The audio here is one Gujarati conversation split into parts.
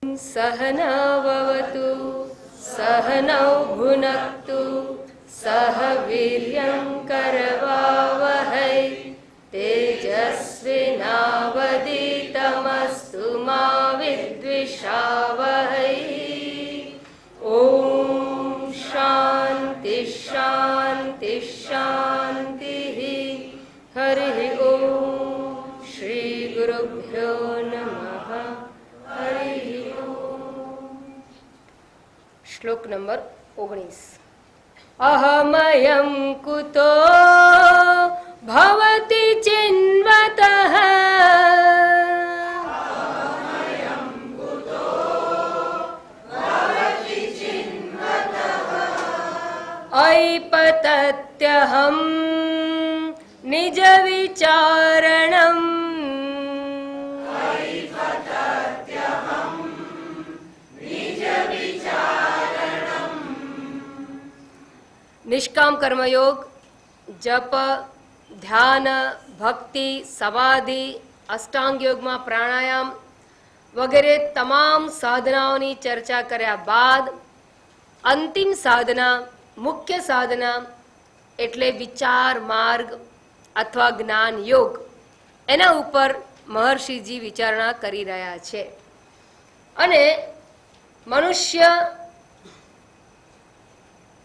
सहनाववतु सहनौ भुनक्तु सह वीर्यं करवावहै तेजस्विनावधीतमस्तु मा विद्विषावहै। ॐ शान्ति शान्ति शान्तिः। हरिः ॐ श्री गुरुभ्यो नमः। हरिः ॐ। श्लोक नंबर 19। अहमयं कुतो भवति चिन्वतः ऐपतत्यहं निज विचारणम् निष्काम कर्मयोग, जप, ध्यान, भक्ति, समाधि, अष्टांग योग में प्राणायाम वगैरह तमाम साधनाओं चर्चा कर्या बाद अंतिम साधना, मुख्य साधना एटले विचार मार्ग अथवा ज्ञान योग, एना उपर महर्षिजी विचारणा करी रह्या छे। अने मनुष्य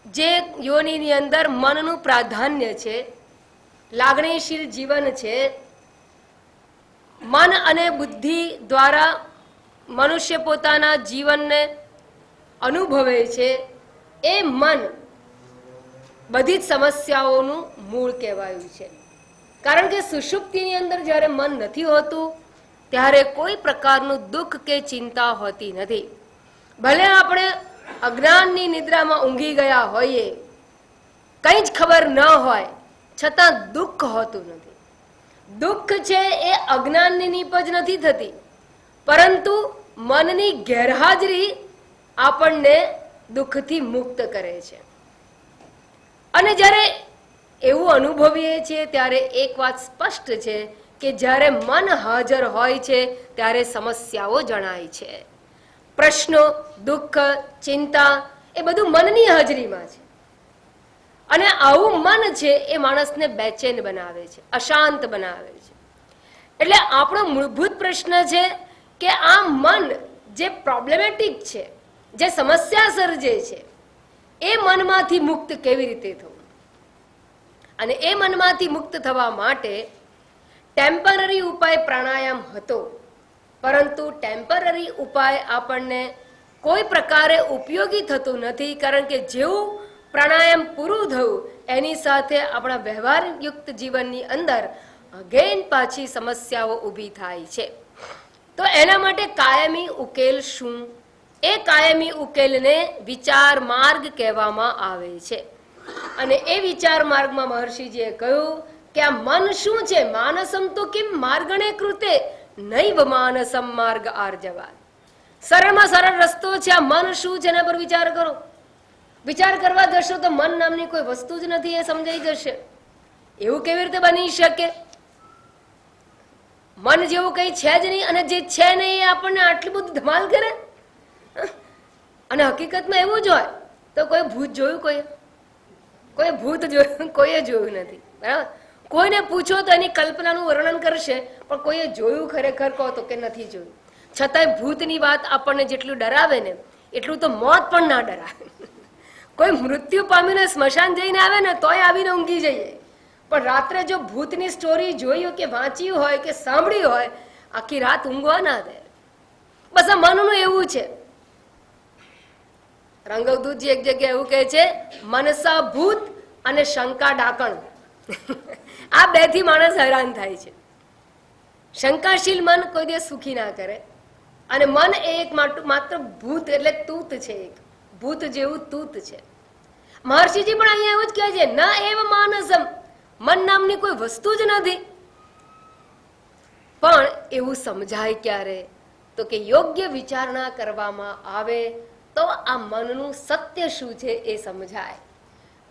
जे योनिनी अंदर मननु प्राधान्य छे, लागणीशील जीवन छे, मन अने बुद्धि द्वारा मनुष्य पोताना जीवन ने अनुभवे छे। ए मन बधी समस्याओनु मूळ कहेवायुं छे। कारण के सुषुप्तिनी अंदर ज्यारे मन नथी होतुं त्यारे कोई प्रकारनुं दुख के चिंता होती नथी। भले आपणे अज्ञाननी निद्रामां ઊંઘી ગયા હોઈએ, કંઈ જ ખબર ન હોય છતાં દુઃખ હોતું નથી। દુઃખ છે એ અજ્ઞાનની નીપજ નથી થતી, પરંતુ મનની ગેરહાજરી આપણને દુઃખથી મુક્ત કરે છે। અને જ્યારે એવું અનુભવીએ છીએ ત્યારે એક વાત સ્પષ્ટ છે કે જ્યારે મન હાજર હોય છે ત્યારે સમસ્યાઓ જણાય છે। प्रश्नो, दुख, चिंता ए बधु मननी हाजरी में छे। अने आवुं मन छे ए माणसने बेचैन बनावे छे, अशांत बनावे छे। एटले आपणो मूलभूत प्रश्न छे के आ मन जे प्रॉब्लेमेटिक छे, जे समस्या सर्जे छे, ए मनमांथी मुक्त केवी रीते थवुं? अने ए मनमांथी मुक्त थवा माटे टेम्पररी उपाय प्राणायाम हतो, परंतु टेम्पररी उपाय आपने कोई प्रकारे उपयोगी थतुं नथी। कारण के जेवुं प्राणायाम पूरुं थयुं एनी साथे आपणा व्यवहारयुक्त जीवननी अंदर अगेन पाछी समस्याओ ऊभी थाय छे। तो एना माटे कायमी उकेल शुं? ए कायमी उकेलने विचार मार्ग कहेवामां आवे छे। अने ए विचार मार्गमां महर्षिजीए कह्युं के आ मन शुं छे? मानसम तो किम मार्गणे कृते नैव मानसम मार्ग आर्जवाद। सरल में सरल रस्तो छे। आ मन शुं छे एना पर विचार करो। विचार करवा जशो तो मन नामनी कोई वस्तु ज नथी ए समजाई जशे। एवुं केवी रीते बनी शके? मन जेवुं कई छे ज नहीं, अने जे छे नहीं ए आपणे आटली बधी धमाल करे। अने हकीकत में एवुं ज होय तो कोई भूत जोयुं? कोई भूत जोयुं? कोईए जोयुं नथी। बराबर? कोईने पूछो तो एनी कल्पनानुं वर्णन करशे, पण कोईए जोयुं खरेखर कहो तो के नथी जोयुं। छतांय भूतनी वात आपणने जेटલું डरावे ने એટલું તો મોત પણ ના ડરાવે। કોઈ મૃત્યુ પામીને સ્મશાન જઈને આવે ને તોય આવીને ઊંઘી જઈએ, પણ રાત્રે જો ભૂતની સ્ટોરી જોઈ કે વાંચી હોય કે સાંભળી હોય, આખી રાત ઊંઘવા ના દે। બસ આ મનનું એવું છે। રંગવદૂતજી એક જગ્યાએ એવું કહે છે, મનસા ભૂત અને શંકા ડાકણ। आ बेथी माणस हैरान थाय छे। शंकाशील मन कोई दिवस सुखी ना करे। अने मन एक मात्र भूत एटले तूत छे। एक भूत जेवुं तूत छे। महर्षिजी पण अहींया एवुं ज कहे छे, न एव मानसम, मन नामनी कोई वस्तु ज नथी। पण एवुं समजाय क्यारे? तो के योग्य विचारणा करवामां आवे तो आ मननुं सत्य शुं छे ए समजाय।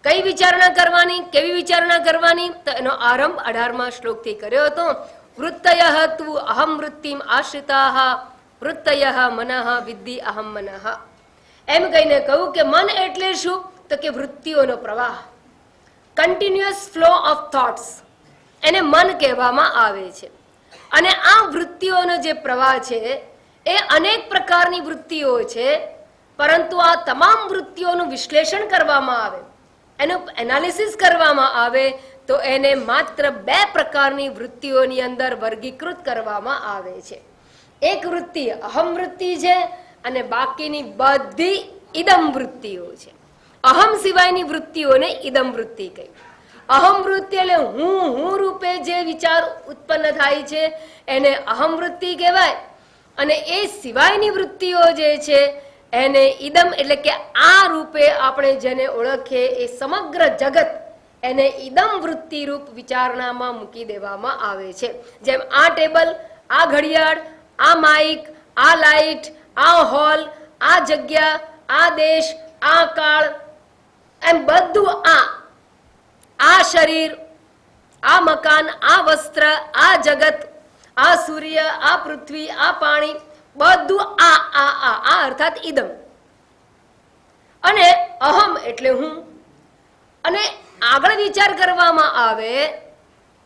कई विचारणा करवानी, केवी विचारणा करवानी? तो एनो आरंभ 18मा श्लोक थी कर्यो हतो। वृत्तयः तु अहम वृत्तिम आश्रिताः વૃત્તયઃ મનઃ વિદ્ધિ અહમ મનઃ. એમ કહીને કહ્યું કે મન એટલે શું? તો કે વૃત્તિઓનો પ્રવાહ, કન્ટિન્યુઅસ ફ્લો ઓફ થોટ્સ, એને મન કહેવામાં આવે છે. અને આ વૃત્તિઓનો જે પ્રવાહ છે એ અનેક પ્રકારની વૃત્તિઓ છે, પરંતુ આ તમામ વૃત્તિઓનું વિશ્લેષણ કરવામાં આવે, એનું એનાલિસિસ કરવામાં આવે તો એને માત્ર બે પ્રકારની વૃત્તિઓની અંદર વર્ગીકૃત કરવામાં આવે છે. એક વૃત્તિ અહમ વૃત્તિ છે અને બાકીની બધી ઇદમ વૃત્તિઓ છે. અહમ સિવાયની વૃત્તિઓને ઇદમ વૃત્તિ કહી. અહમ વૃત્તિ એટલે હું રૂપે જે વિચાર ઉત્પન્ન થાય છે એને અહમ વૃત્તિ કહેવાય. અને એ સિવાયની વૃત્તિઓ જે છે એને ઇદમ એટલે કે આ રૂપે આપણે જેને ઓળખીએ એ સમગ્ર જગત, એને ઇદમ વૃત્તિ રૂપ વિચારણામાં મૂકી દેવામાં આવે છે. જેમ આ ટેબલ, આ ઘડિયાળ, આ માઇક, આ લાઇટ, આ હોલ, આ જગ્યા, આ દેશ, આ કાળ, એમ બધું આ શરીર, આ મકાન, આ વસ્ત્ર, આ જગત, આ સૂર્ય, આ પૃથ્વી, આ પાણી, બધું આ અર્થાત ઇદમ. અને અહમ એટલે હું. અને આગળ વિચાર કરવામાં આવે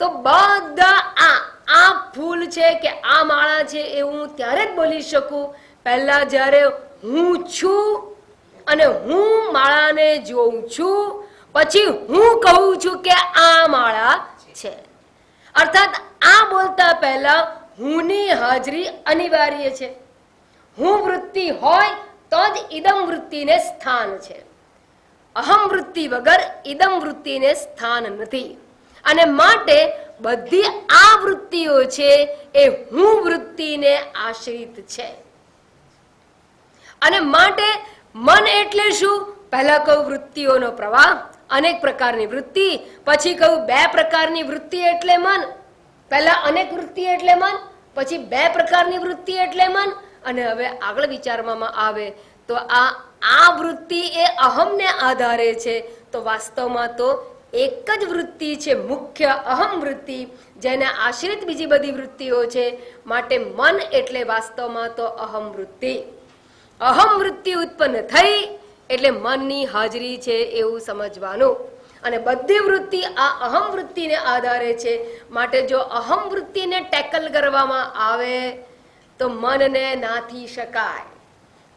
તો બધા આ ફૂલ છે કે આ માળા છે એ હું ત્યારે જ બોલી શકું પહેલા જ્યારે હું છું અને હું માળાને જોઉં છું, પછી હું કહું છું કે આ માળા છે. અર્થાત આ બોલતા પહેલા હુંની હાજરી અનિવાર્ય છે. હું વૃત્તિ હોય તો જ ઇદમ વૃત્તિને સ્થાન છે. અહમ વૃત્તિ વગર ઇદમ વૃત્તિને સ્થાન નથી. અને માટે બધી આ વૃત્તિઓ છે એ હું વૃત્તિને આશ્રિત છે. અને માટે મન એટલે શું? પહેલા કહું વૃત્તિઓનો પ્રવાહ, અનેક પ્રકારની વૃત્તિ. પછી કહું બે પ્રકારની વૃત્તિ એટલે મન. પહેલા અનેક વૃત્તિ એટલે મન, પછી બે પ્રકારની વૃત્તિ એટલે મન. અને હવે આગળ વિચારવામાં આવે તો આ વૃત્તિ એ અહમને આધારે છે, તો વાસ્તવમાં તો એક જ વૃત્તિ છે, મુખ્ય અહમ વૃત્તિ, જેને આશ્રિત બીજી બધી વૃત્તિઓ છે. માટે મન એટલે વાસ્તવમાં તો અહમ વૃત્તિ. અહમ વૃત્તિ ઉત્પન્ન થઈ એટલે મનની હાજરી છે એવું સમજવાનું. અને બધી વૃત્તિ આ અહમ વૃત્તિને આધારે છે. માટે જો અહમ વૃત્તિને ટેકલ કરવામાં આવે તો મનને નાથી શકાય,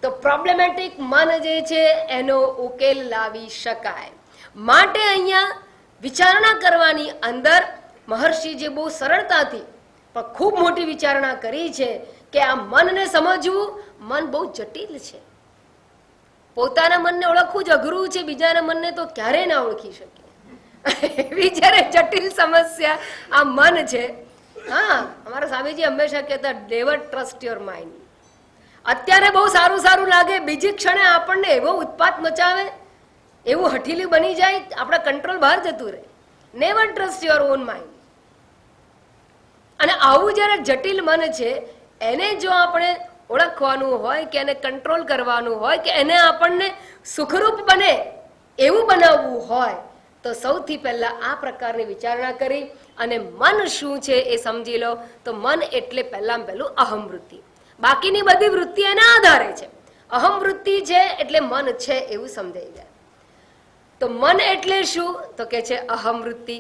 તો પ્રોબ્લેમેટિક મન જે છે એનો ઉકેલ લાવી શકાય. માટે અહીંયા વિચારણા કરવાની અંદર મહર્ષિજી બહુ સરળતાથી પણ ખૂબ મોટી વિચારણા કરી છે કે આ મનને સમજવું, મન બહુ જટિલ છે. પોતાના મનને ઓળખવું જ અઘરું છે, બીજાના મનને તો ક્યારેય ના ઓળખી શકીએ. એવી જ્યારે જટિલ સમસ્યા આ મન છે. હા, અમારા સ્વામીજી હંમેશા કહેતા નેવર ટ્રસ્ટ યોર માઇન્ડ. અત્યારે બહુ સારું સારું લાગે, બીજી ક્ષણે આપણને એવો ઉત્પાત મચાવે, એવું હઠીલી બની જાય, આપણા કંટ્રોલ બહાર જતું રહે. Never trust your own mind. અને આવું જ્યારે જટિલ મન છે એને જો આપણે ઓળખવાનું હોય કે એને કંટ્રોલ કરવાનું હોય કે એને આપણને સુખરૂપ બને એવું બનાવવું હોય તો સૌથી પહેલા આ પ્રકારની વિચારણા કરી અને મન શું છે એ સમજી લો. તો મન એટલે પહેલામાં પહેલું અહમ વૃત્તિ. બાકીની બધી વૃત્તિ એના આધારે છે. અહમ વૃત્તિ છે એટલે મન છે એવું સમજાઈ જાય. તો મન એટલે શું? તો કે છે અહમ વૃત્તિ.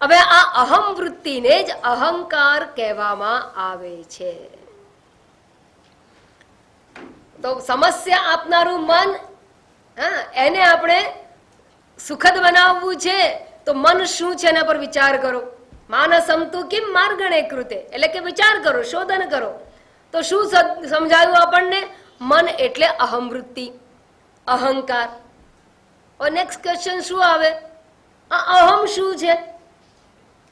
હવે આ અહમ વૃત્તિને જ અહંકાર કહેવામાં આવે છે. તો સમસ્યા આપનારું મન, એને આપણે સુખદ બનાવવું છે તો મન શું છે એના પર વિચાર કરો. માનસમ તુ કિમ માર્ગણે કૃતે, એટલે કે વિચાર કરો, શોધન કરો. તો શું સમજાયું આપણને? મન એટલે અહમ વૃત્તિ, અહંકાર. નેક્સ્ટ ક્વેશ્ચન શું આવે? આ અહમ શું છે?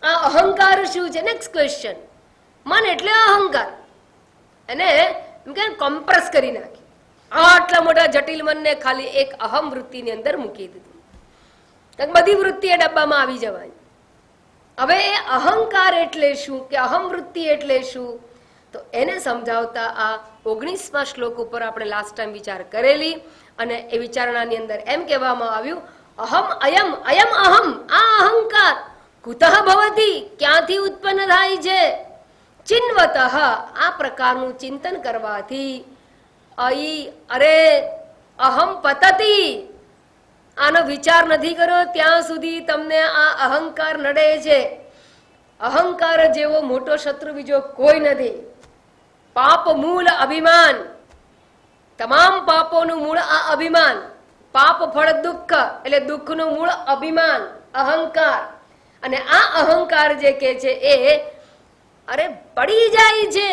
આ અહંકાર શું છે? Next question. મન એટલે અહંકાર. એને એમ કે કોમ્પ્રેસ કરી નાખી. આટલા મોટા જટિલ મનને ખાલી એક અહમ વૃત્તિની અંદર મૂકી દીધું. બધી વૃત્તિ એ ડબ્બામાં આવી જવાની. હવે એ અહંકાર એટલે શું કે અહમ વૃત્તિ એટલે શું? તો એને સમજાવતા આ 19મા શ્લોક ઉપર આપણે લાસ્ટ ટાઈમ વિચાર કરેલી. અને એ વિચારણાની અંદર એમ કહેવામાં આવ્યું, અહમ અયમ અયમ અહમ, આ અહંકાર કુતઃ ભવતી, ક્યાંથી ઉત્પન્ન થાય છે? ચિન્વતઃ આ પ્રકારનું ચિંતન કરવાથી અરે અહમ પતતિ આનો વિચાર નથી કર્યો ત્યાં સુધી તમને આ અહંકાર નડે છે. અહંકાર જેવો મોટો શત્રુ બીજો કોઈ નથી. પાપ મૂળ અભિમાન, તમામ પાપોનું મૂળ આ અભિમાન. પાપ ફળ દુઃખ એટલે દુઃખનું મૂળ અભિમાન, અહંકાર. અને આ અહંકાર જે કે છે એ અરે પડી જાય છે.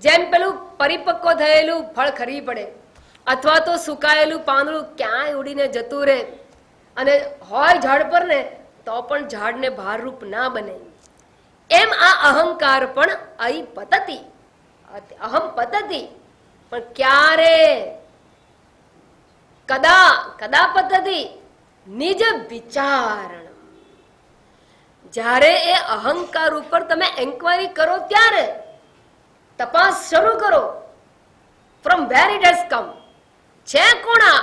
જેમ પેલું પરિપક્વ થયેલું ફળ ખરી પડે અથવા તો સુકાયેલું પાંદડું ક્યાંય ઉડીને જતું રહે અને હોય ઝાડ પર ને તો પણ ઝાડને ભારરૂપ ના બને. એમ આ અહંકાર પણ અહી પતતિ, અહમ પતતિ. પણ ક્યારે? કદા કદા પતતિ નિજ વિચારણ. જ્યારે એ અહંકાર ઉપર તમે એન્ક્વાયરી કરો ત્યારે, તપાસ શરૂ કરો. From where it has come, છે કોણ આ?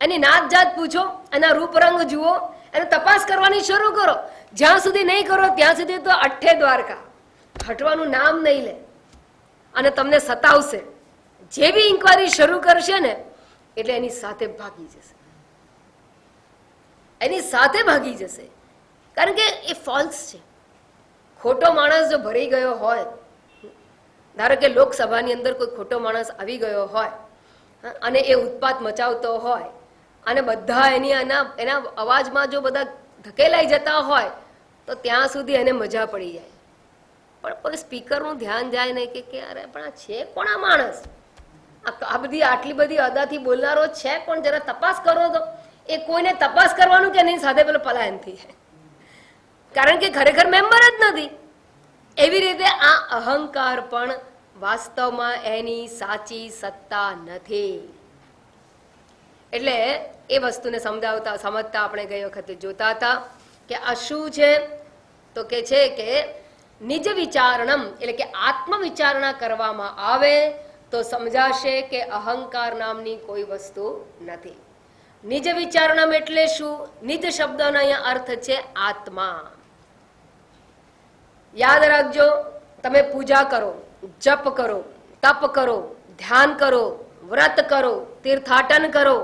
એની નાત જાત પૂછો, એના રૂપ રંગ જુઓ, એને તપાસ કરવાની શરૂ કરો. જ્યાં સુધી નહીં કરો ત્યાં સુધી તો અઠ્ઠે દ્વારકા, હટવાનું નામ નહીં લે અને તમને સતાવશે. જેવી ઇન્કવાયરી શરૂ કરશે ને એટલે એની સાથે ભાગી જશે, એની સાથે ભાગી જશે. કારણ કે એ ફોલ્સ છે. ખોટો માણસ જો ભરી ગયો હોય, ધારો કે લોકસભાની અંદર કોઈ ખોટો માણસ આવી ગયો હોય અને એ ઉત્પાત મચાવતો હોય અને બધા એના અવાજમાં જો બધા ધકેલાઈ જતા હોય તો ત્યાં સુધી એને મજા પડી જાય. પણ કોઈ સ્પીકરનું ધ્યાન જાય નહીં કે અરે પણ આ છે કોણ આ માણસ? આ બધી આટલી બધી અદાથી બોલનારો છે કોણ? જરા તપાસ કરો તો. એ કોઈને તપાસ કરવાનું કે એની સાથે પેલો પલાયન થઈ જાય, કારણ કે ખરેખર મેમ્બર જ નથી. એવી રીતે આ અહંકાર પણ વાસ્તવમાં એની સાચી સત્તા નથી. એટલે એ વસ્તુને સમજતા આપણે ગઈ વખતે જોતા હતા કે આ શું છે. તો કે છે કે નિજ વિચારણમ એટલે કે આત્મવિચારણા કરવામાં આવે તો સમજાશે કે અહંકાર નામની કોઈ વસ્તુ નથી. નિજ વિચારણમ એટલે શું? નિજ શબ્દનો અહીંયા અર્થ છે આત્મા. યાદ રાખજો, તમે પૂજા કરો, જપ કરો, તપ કરો, ધ્યાન કરો, વ્રત કરો, તીર્થાટન કરો,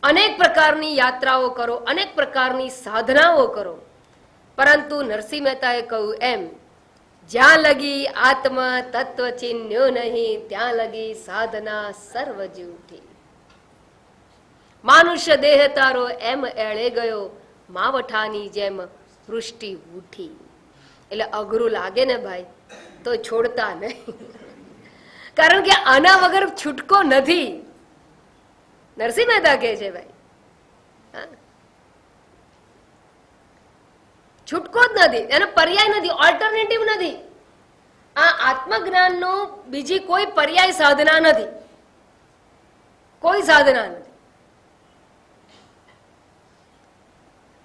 અનેક પ્રકારની યાત્રાઓ કરો, અનેક પ્રકારની સાધનાઓ કરો, પરંતુ નરસિંહ મહેતાએ કહ્યું એમ જ્યાં લગી આત્મ તત્વ ચિન્હ્યો નહીં ત્યાં લગી સાધના સર્વ જૂઠી. માનુષ્ય દેહ તારો એમ એળે ગયો માવઠાની જેમ વૃષ્ટિ ઉઠી. એટલે અઘરું લાગે ને ભાઈ તો છોડતા નહીં, કારણ કે આના વગર છૂટકો નથી. નરસિંહ મહેતા કહે છે ભાઈ છૂટકો જ નથી, એનો પર્યાય નથી, ઓલ્ટરનેટિવ નથી. આ આત્મજ્ઞાનનો બીજી કોઈ પર્યાય સાધના નથી, કોઈ સાધના નથી.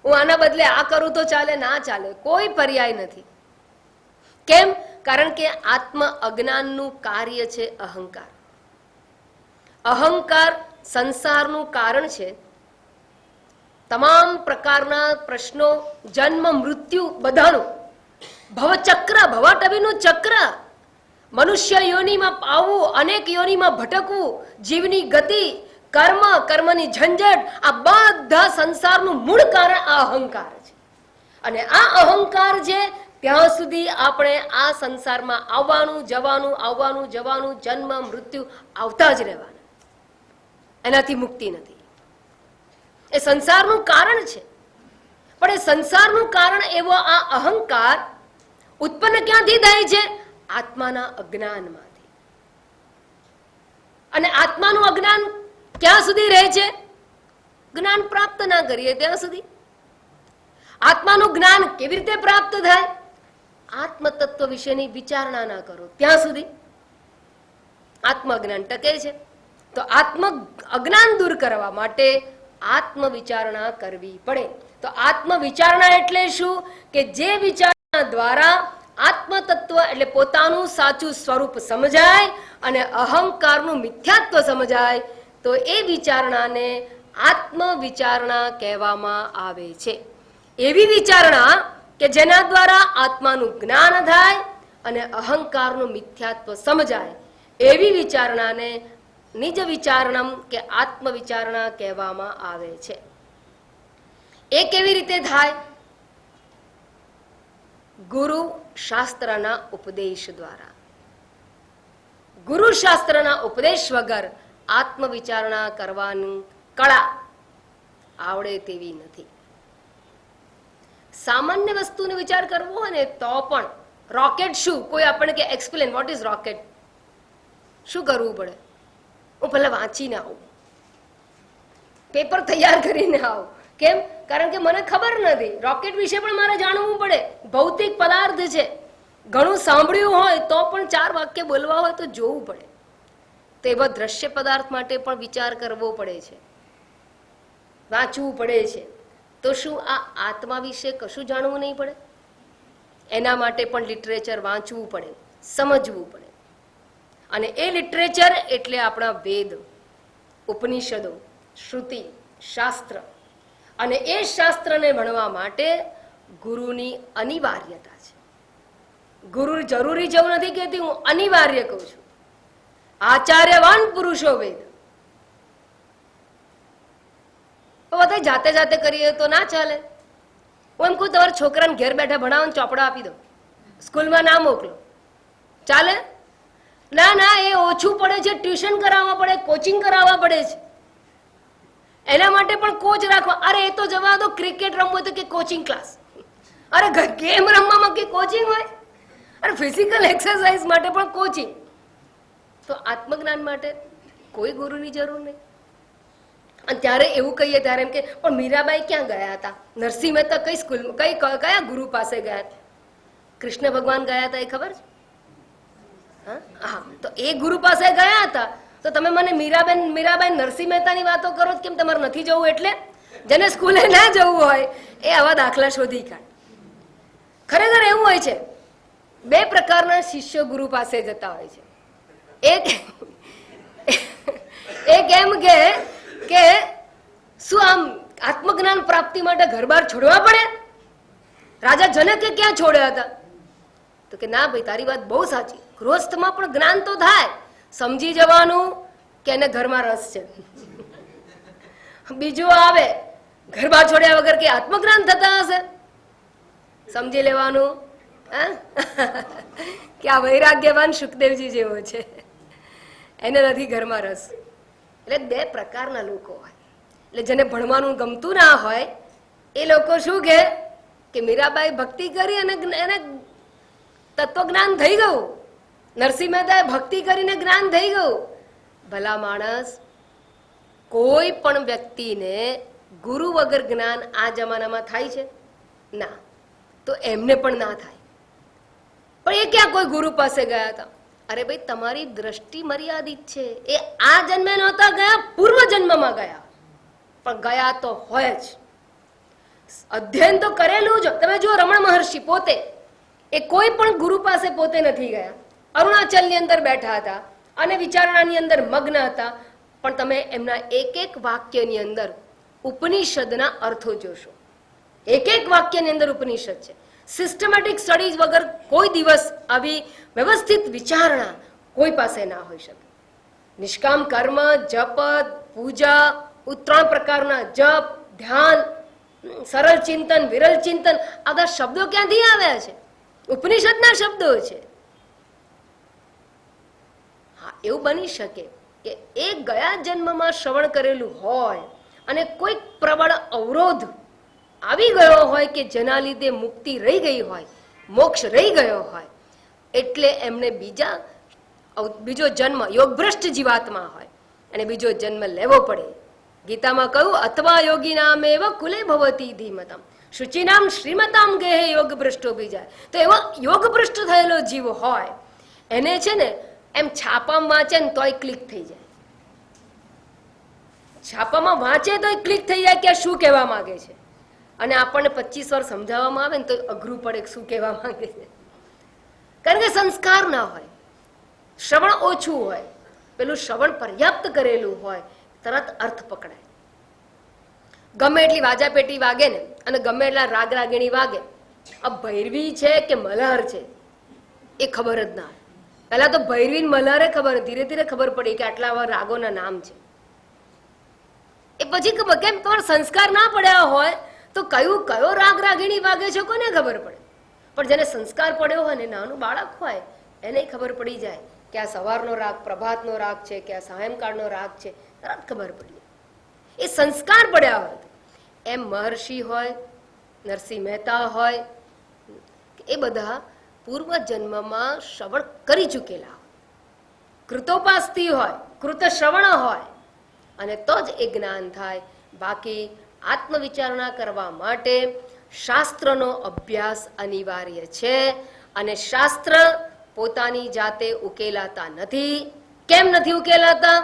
હું આના બદલે આ કરું તો ચાલે, ના ચાલે, કોઈ પર્યાય નથી. કેમ? કારણ કે આત્મ અજ્ઞાનનું કાર્ય છે અહંકાર. અહંકાર સંસારનું કારણ છે. તમામ પ્રકારના પ્રશ્નો, જન્મ મૃત્યુ બધાનું, ભવચક્ર, ભવાટવીનું ચક્ર, મનુષ્ય યોનિમાં આવવું, અનેક યોનિમાં ભટકવું, જીવની ગતિ, કર્મ, કર્મની ઝંઝટ, આ બધા સંસારનું મૂળ કારણ આ અહંકાર છે. અને આ અહંકાર છે ત્યાં સુધી આપણે આ સંસારમાં આવવાનું જવાનું, આવવાનું જવાનું, જન્મ મૃત્યુ આવતા જ રહેવાના. એનાથી મુક્તિ નથી. એ સંસારનું કારણ છે. પણ એ સંસારનું કારણ એવો આ અહંકાર ઉત્પન્ન ક્યાંથી થાય છે? આત્માના અજ્ઞાનમાંથી. અને આત્માનું અજ્ઞાન ક્યાં સુધી રહે છે? જ્ઞાન પ્રાપ્ત ના કરીએ ત્યાં સુધી. આત્માનું જ્ઞાન કેવી રીતે પ્રાપ્ત થાય? આત્મ તત્વ વિશેની વિચારણા ના કરો ત્યાં સુધી આત્મ અજ્ઞાન ટકે છે. તો આત્મ અજ્ઞાન દૂર કરવા માટે આત્મ વિચારણા કરવી પડે. તો આત્મ વિચારણા એટલે શું? કે જે વિચારણા દ્વારા આત્મ તત્વ એટલે પોતાનું સાચું સ્વરૂપ સમજાય અને અહંકારનું મિથ્યાત્વ સમજાય, તો એ વિચારણાને આત્મ વિચારણા કહેવામાં આવે છે. એવી વિચારણા કે જેના દ્વારા આત્માનું જ્ઞાન થાય અને અહંકારનું મિથ્યાત્વ સમજાય એવી વિચારણાને નિજ વિચારણમ કે આત્મ વિચારણા કહેવામાં આવે છે. એ કેવી રીતે થાય? ગુરુ શાસ્ત્રના ઉપદેશ દ્વારા. ગુરુ શાસ્ત્રના ઉપદેશ વગર આત્મ વિચારણા કરવાની કળા આવડે તેવી નથી. સામાન્ય વસ્તુનો વિચાર કરવો હોય ને તો પણ રોકેટ શું, કોઈ આપણને કે એક્સપ્લેન વોટ ઇઝ રોકેટ, શું કરવું પડે? હું પહેલા વાંચીને આવું, પેપર તૈયાર કરીને આવું. કેમ? કારણ કે મને ખબર નથી. રોકેટ વિશે પણ મારે જાણવું પડે. ભૌતિક પદાર્થ છે, ઘણું સાંભળ્યું હોય તો પણ 4 વાક્ય બોલવા હોય તો જોવું પડે. તો એવા દ્રશ્ય પદાર્થ માટે પણ વિચાર કરવો પડે છે, વાંચવું પડે છે. તો શું આ આત્મા વિશે કશું જાણવું નહીં પડે? એના માટે પણ લિટરેચર વાંચવું પડે, સમજવું પડે. અને એ લિટરેચર એટલે આપણા વેદ, ઉપનિષદો, શ્રુતિ, શાસ્ત્ર. અને એ શાસ્ત્રને ભણવા માટે ગુરુની અનિવાર્યતા છે. ગુરુ જરૂરી જવું નથી કહેતી, હું અનિવાર્ય કહું છું. આચાર્યવાન પુરુષો વેદ. બધા જાતે જાતે કરીએ તો ના ચાલે. હું એમ કહું, તમારા છોકરાને ઘેર બેઠા ભણાવો, ચોપડા આપી દો, સ્કૂલમાં ના મોકલો, ચાલે? ના ના, એ ઓછું પડે છે, ટ્યુશન કરાવવા પડે, કોચિંગ કરાવવા પડે છે. એના માટે પણ કોચ રાખવા. અરે એ તો જવા દો, ક્રિકેટ રમવું તો કે કોચિંગ ક્લાસ, અરે ગેમ રમવામાં કે કોચિંગ હોય, અરે ફિઝિકલ એક્સરસાઇઝ માટે પણ કોચિંગ. તો આત્મજ્ઞાન માટે કોઈ ગુરુની જરૂર નહીં. અને ત્યારે એવું કહીએ ત્યારે એમ કે પણ મીરાબાઈ ક્યાં ગયા હતા? નરસિંહ મહેતા કઈ સ્કૂલ, કયા ગુરુ પાસે ગયા હતા? કૃષ્ણ ભગવાન ગયા હતા, એ ખબર છે? હા, તો એ ગુરુ પાસે ગયા હતા. તો તમે મને મીરાબાઈ નરસિંહ મહેતાની વાતો કરો, કેમ તમારે નથી જવું? એટલે જેને સ્કૂલે ના જવું હોય એ આવા દાખલા શોધી કાઢે. ખરેખર એવું હોય છે. 2 પ્રકારના શિષ્યો ગુરુ પાસે જતા હોય છે. એક એમ કે શું આમ આત્મજ્ઞાન પ્રાપ્તિ માટે ઘર બહાર છોડવા પડે? રાજા જનકે ક્યાં છોડ્યા હતા? તો કે ના ભાઈ, તારી વાત બહુ સાચી, ગૃહસ્થમાં પણ જ્ઞાન તો થાય, સમજી જવાનું કે એને ઘરમાં રસ છે. બીજું આવે, ઘર બહાર છોડ્યા વગર કે આત્મજ્ઞાન થતા હશે, સમજી લેવાનું કે આ વૈરાગ્યવાન સુખદેવજી જેવો છે, એને નથી ઘરમાં રસ. એટલે 2 પ્રકારના લોકો હોય. એટલે જેને ભણવાનું ગમતું ના હોય એ લોકો શું કે મીરાબાઈ ભક્તિ કરી અને એને તત્વજ્ઞાન થઈ ગયું, નરસિંહ મહેતાએ ભક્તિ કરીને જ્ઞાન થઈ ગયું. ભલા માણસ, કોઈ પણ વ્યક્તિને ગુરુ વગર જ્ઞાન આ જમાનામાં થાય છે? ના. તો એમને પણ ના થાય. પણ એ ક્યાં કોઈ ગુરુ પાસે ગયા હતા? અરે ભાઈ, તમારી દ્રષ્ટિ મર્યાદિત છે. એ આ જન્મે નહોતા ગયા, પૂર્વ જન્મમાં ગયા, પણ ગયા તો હોય જ. અધ્યયન તો કરેલું જ. તમે જુઓ, રમણ મહર્ષિ પોતે એ કોઈ પણ ગુરુ પાસે પોતે નથી ગયા. અરુણાચલની અંદર બેઠા હતા અને વિચારણાની અંદર મગ્ન હતા. પણ તમે એમના એક વાક્યની અંદર ઉપનિષદના અર્થો જોશો. એક વાક્યની અંદર ઉપનિષદ છે. સિસ્ટમેટિક સ્ટડીઝ વગર કોઈ દિવસ આવી વ્યવસ્થિત વિચારણા કોઈ પાસે ના હોઈ શકે. નિષ્કામ કર્મ, જપ, પૂજા, 3 પ્રકારના જપ, ધ્યાન, સરળ ચિંતન, વિરલ ચિંતન, આ બધા શબ્દો ક્યાંથી આવ્યા છે? ઉપનિષદના શબ્દો છે. હા, એવું બની શકે કે એ ગયા જન્મમાં શ્રવણ કરેલું હોય અને કોઈ પ્રબળ અવરોધ આવી ગયો હોય કે જેના લીધે મુક્તિ રહી ગઈ હોય, મોક્ષ રહી ગયો હોય, એટલે એમને બીજો જન્મ યોગભ્રષ્ટ જીવાત્મા હોય અને બીજો જન્મ લેવો પડે. ગીતામાં કહ્યું, અથવા યોગી નામેવ કુલે ભવતી ધીમતમ શુચિનામ શ્રીમતામ ગેહે યોગ ભ્રષ્ટો બીજાય. તો એવો યોગ ભ્રષ્ટ થયેલો જીવ હોય એને છે ને એમ છાપામાં વાંચે ને તોય ક્લિક થઈ જાય. છાપામાં વાંચે તોય ક્લિક થઈ જાય કે શું કહેવા માંગે છે. અને આપણને 25 વાર સમજાવવામાં આવે ને તો અઘરું પડે શું કહેવા માંગે છે. કારણ કે સંસ્કાર ના હોય, શ્રવણ ઓછું હોય. પેલું શ્રવણ પર્યાપ્ત કરેલું હોય, તરત અર્થ પકડાય. ગમે એટલી વાજા પેટી વાગે ને અને ગમે એટલા રાગ રાગીણી વાગે, આ ભૈરવી છે કે મલ્હાર છે, એ ખબર જ ના. પહેલા તો ભૈરવીન મલ્હારે ખબર, ધીરે ધીરે ખબર પડી કે આટલા આવા રાગોના નામ છે. એ પછી ખબર, કેમ તમારા સંસ્કાર ના પડ્યા હોય તો કયો રાગ રાગીણી વાગે છે કોને ખબર પડે? પણ જેને સંસ્કાર પડ્યો હોય ને, નાનું બાળક હોય એને ખબર પડી જાય કે આ સવારનો રાગ પ્રભાતનો રાગ છે, કે આ સાયંકાળનો રાગ છે, તરત ખબર પડી. એ સંસ્કાર પડ્યા હોય. એમ મહર્ષિ હોય, નરસિંહ મહેતા હોય, એ બધા પૂર્વ જન્મમાં શ્રવણ કરી ચૂકેલા હોય, કૃતોપાસથી હોય, કૃત શ્રવણ હોય, અને તો જ એ જ્ઞાન થાય. બાકી આત્મવિચારણા કરવા માટે શાસ્ત્રનો અભ્યાસ અનિવાર્ય છે, અને શાસ્ત્ર પોતાની જાતે ઉકેલાતા નથી. કેમ નથી ઉકેલાતા?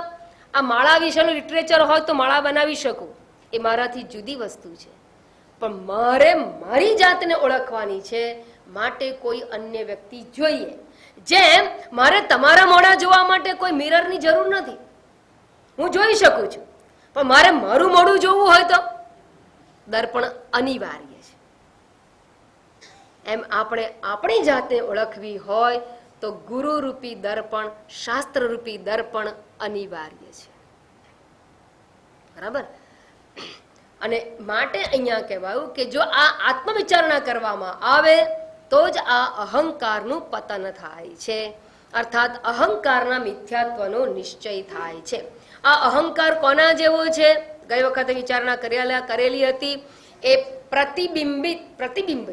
આ માળા વિશેનું લિટરેચર હોય તો માળા બનાવી શકું, એ મારાથી જુદી વસ્તુ છે. પણ મારે મારી જાતને ઓળખવાની છે, માટે કોઈ અન્ય વ્યક્તિ જોઈએ. જેમ મારે તમારા મોઢા જોવા માટે કોઈ મિરરની જરૂર નથી. હું જોઈ શકું છું, પણ મારે મારું મોઢું જોવું હોય તો દર્પણ અનિવાર્ય છે. એમ આપણે આપણી જાતને ઓળખવી હોય તો ગુરુરૂપી દર્પણ, શાસ્ત્રરૂપી દર્પણ અનિવાર્ય છે. બરાબર? અને માટે અહીંયા કહેવાયું કે જો આ આત્મવિચારણા કરવામાં આવે તો જ આ અહંકારનું પતન થાય છે, અર્થાત અહંકારના મિથ્યાત્વનો નિશ્ચય થાય છે. આ અહંકાર કોના જેવો છે? ગઈ વખતે વિચારણા કરેલી હતી. એ પ્રતિબિંબ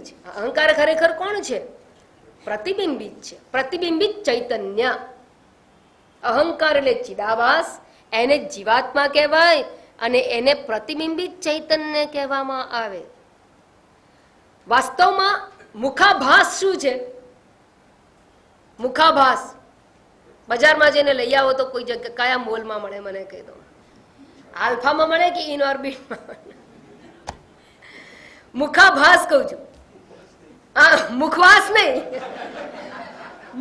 છે. અહંકાર ખરેખર કોણ છે? પ્રતિબિંબિત છે, પ્રતિબિંબિત ચૈતન્ય. અહંકાર એટલે ચિદાભાસ, એને જીવાત્મા કહેવાય, અને એને પ્રતિબિંબિત ચૈતન્ય કહેવામાં આવે. વાસ્તવમાં મુખાભાસ શું છે? મુખાભાસ બજારમાં જઈને લઈ આવો તો કોઈ જગ્યા કયા મોલમાં મળે મને કહી દો. આલ્ફામાં મળે કે ઇનઓર્બિટમાં મળે? મુખાભાસ કહું છું, મુખવાસ નહીં,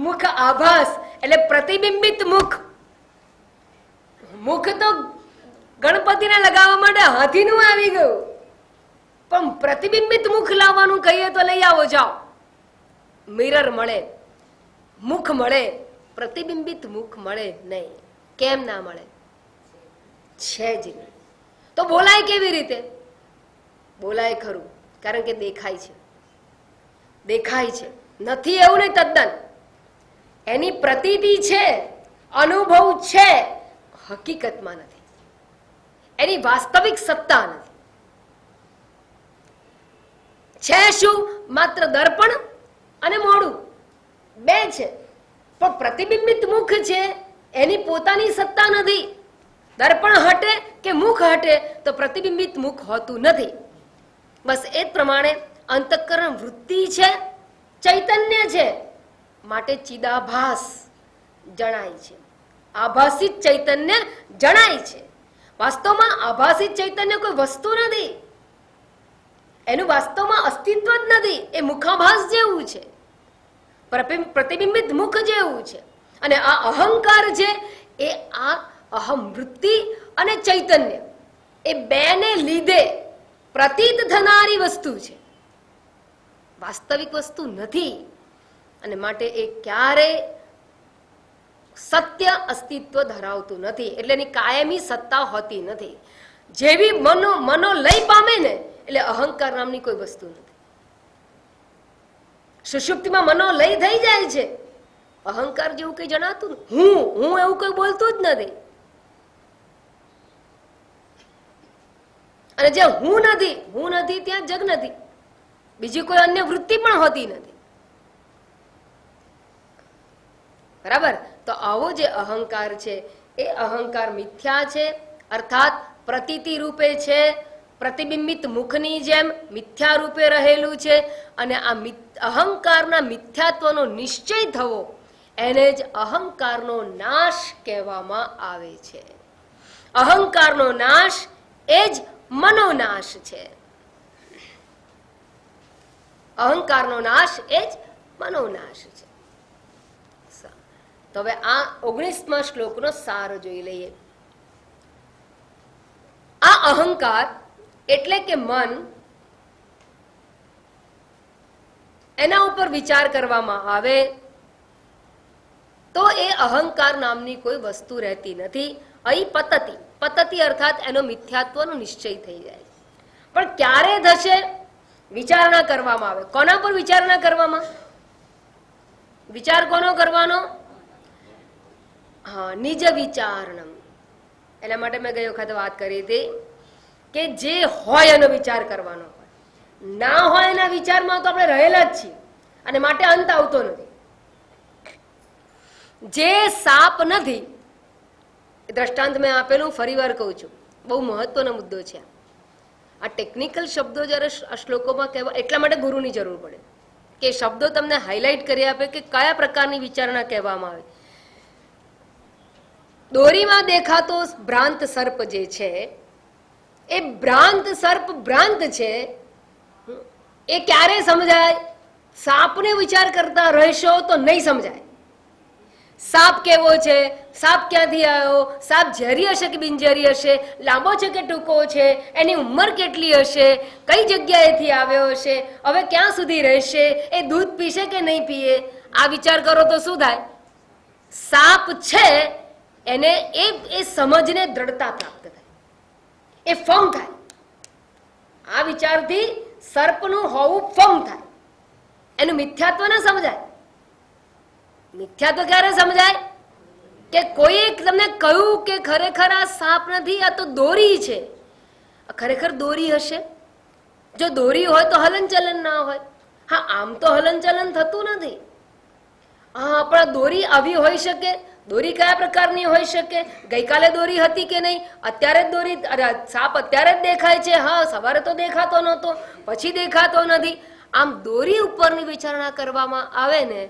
મુખ આભાસ એટલે પ્રતિબિંબિત મુખ. મુખ તો ગણપતિને લગાવવા માટે હાથીનું આવી ગયું, પણ પ્રતિબિંબિત મુખ લાવવાનું કહીએ તો લઈ આવો જાઓ. મિરર મળે, મુખ મળે, પ્રતિબિંબિત મુખ મળે નહીં. કેમ ના મળે? છે જ નહીં. તો બોલાય કેવી રીતે? બોલાય ખરું, કારણ કે દેખાય છે. દેખાય છે, નથી એવું નહીં તદ્દન. એની પ્રતીતિ છે, અનુભવ છે, હકીકતમાં નથી. એની વાસ્તવિક સત્તા નથી. છે શું? માત્ર દર્પણ અને મોઢું બે છે, પણ પ્રતિબિંબિત મુખ છે, એની પોતાની સત્તા નથી. દર્પણ હટે કે મુખ હટે તો પ્રતિબિંબિત મુખ હોતું નથી. બસ એ જ પ્રમાણે અંતઃકરણ વૃત્તિ છે, ચૈતન્ય છે, માટે ચિદાભાસ જણાય છે, આભાસિત ચૈતન્ય જણાય છે. વાસ્તવમાં આભાસિત ચૈતન્ય કોઈ વસ્તુ નથી, એનું વાસ્તવમાં અસ્તિત્વ જ નથી. એ મુખાભાસ જેવું છે, પ્રતિબિંબિત મુખ જેવું છે. અને આ અહંકાર છે, એ આ અહમ વૃત્તિ અને ચૈતન્ય એ બેને લીધે પ્રતીત થનારી વસ્તુ છે, વાસ્તવિક વસ્તુ નથી. અને માટે એ ક્યારેય સત્ય અસ્તિત્વ ધરાવતું નથી, એટલે એની કાયમી સત્તા હોતી નથી. જેવી મનો લય પામે ને, એટલે અહંકાર નામની કોઈ વસ્તુ નથી. સુષુપ્તિમાં મનો લય થઈ જાય છે, અહંકાર જેવું કઈ જણાતું, હું એવું કોઈ બોલતું જ નથી. અને જ્યાં હું નથી ત્યાં જગ નથી, બીજી કોઈ અન્ય વૃત્તિ પણ હોતી નથી. બરાબર? તો આવો જે અહંકાર છે એ અહંકાર મિથ્યા છે, અર્થાત પ્રતીતિ રૂપે છે, પ્રતિબિંબિત મુખની જેમ મિથ્યા રૂપે રહેલું છે. અને આ અહંકારના મિથ્યાત્વનો નિશ્ચય થવો, એને જ અહંકારનો નાશ કહેવામાં આવે છે. અહંકારનો નાશ એ જ મનોનાશ છે. અહંકારનો નાશ એ જ મનોનાશ છે. તો હવે આ 19મા શ્લોકનો સાર જોઈ લઈએ. આ અહંકાર એટલે કે મન, એના ઉપર વિચાર કરવામાં આવે તો એ અહંકાર નામની કોઈ વસ્તુ રહેતી નથી. અહીં પતતી, પતતી અર્થાત એનો મિથ્યાત્વનો નિશ્ચય થઈ જાય. પણ ક્યારે થશે? વિચારણા કરવામાં આવે. કોના પર વિચારણા કરવામાં? વિચાર કોનો કરવાનો? હા, નિજ વિચારણમ. એના માટે મેં ગઈ વખત વાત કરી હતી કે જે હોય એનો વિચાર કરવાનો હોય, ના હોય એના વિચારમાં તો આપણે રહેલા જ છીએ અને માટે અંત આવતો નથી. જે સાપ નથી, દ્રષ્ટાંત મેં આપેલું, ફરી વાર કહું છું, બહુ મહત્વનો મુદ્દો છે. આ ટેકનિકલ શબ્દો જ્યારે શ્લોકોમાં કહેવા, એટલા માટે ગુરુની જરૂર પડે કે શબ્દો તમને હાઇલાઇટ કરી આપે કે કયા પ્રકારની વિચારણા કહેવામાં આવે. દોરીમાં દેખાતો ભ્રાંત સર્પ જે છે, એ ભ્રાંત સર્પ ભ્રાંત છે, એ ક્યારે સમજાય? સાપને વિચાર કરતા રહેશો તો નહીં સમજાય. સાપ કેવો છે, સાપ ક્યાંથી આવ્યો, સાપ ઝેરી હશે કે બિનઝેરી હશે, લાંબો છે કે ટૂંકો છે, એની ઉંમર કેટલી હશે, કઈ જગ્યાએથી આવ્યો હશે, હવે ક્યાં સુધી રહેશે, એ દૂધ પીશે કે નહીં પીએ, આ વિચાર કરો તો શું થાય? સાપ છે એને એ સમજને દ્રઢતા પ્રાપ્ત થાય, એ ફર્મ થાય. આ વિચારથી સર્પનું હોવું ફર્મ થાય, એનું મિથ્યાત્વ ન સમજાય. મિથ્યાત્વ ક્યારે સમજાય? કે કોઈએ તમને કહ્યું કે ખરેખર આ સાપ નથી, આ તો દોરી છે. ખરેખર દોરી હશે? જો દોરી હોય તો હલનચલન ના હોય. હા, આમ તો હલનચલન થતું નથી. હા, પણ દોરી આવી હોઈ શકે. દોરી કયા પ્રકારની હોઈ શકે? ગઈકાલે દોરી હતી કે નહીં? અત્યારે જ દોરી, સાપ અત્યારે જ દેખાય છે. હા, સવારે તો દેખાતો નહોતો, પછી દેખાતો નથી. આમ દોરી ઉપરની વિચારણા કરવામાં આવે ને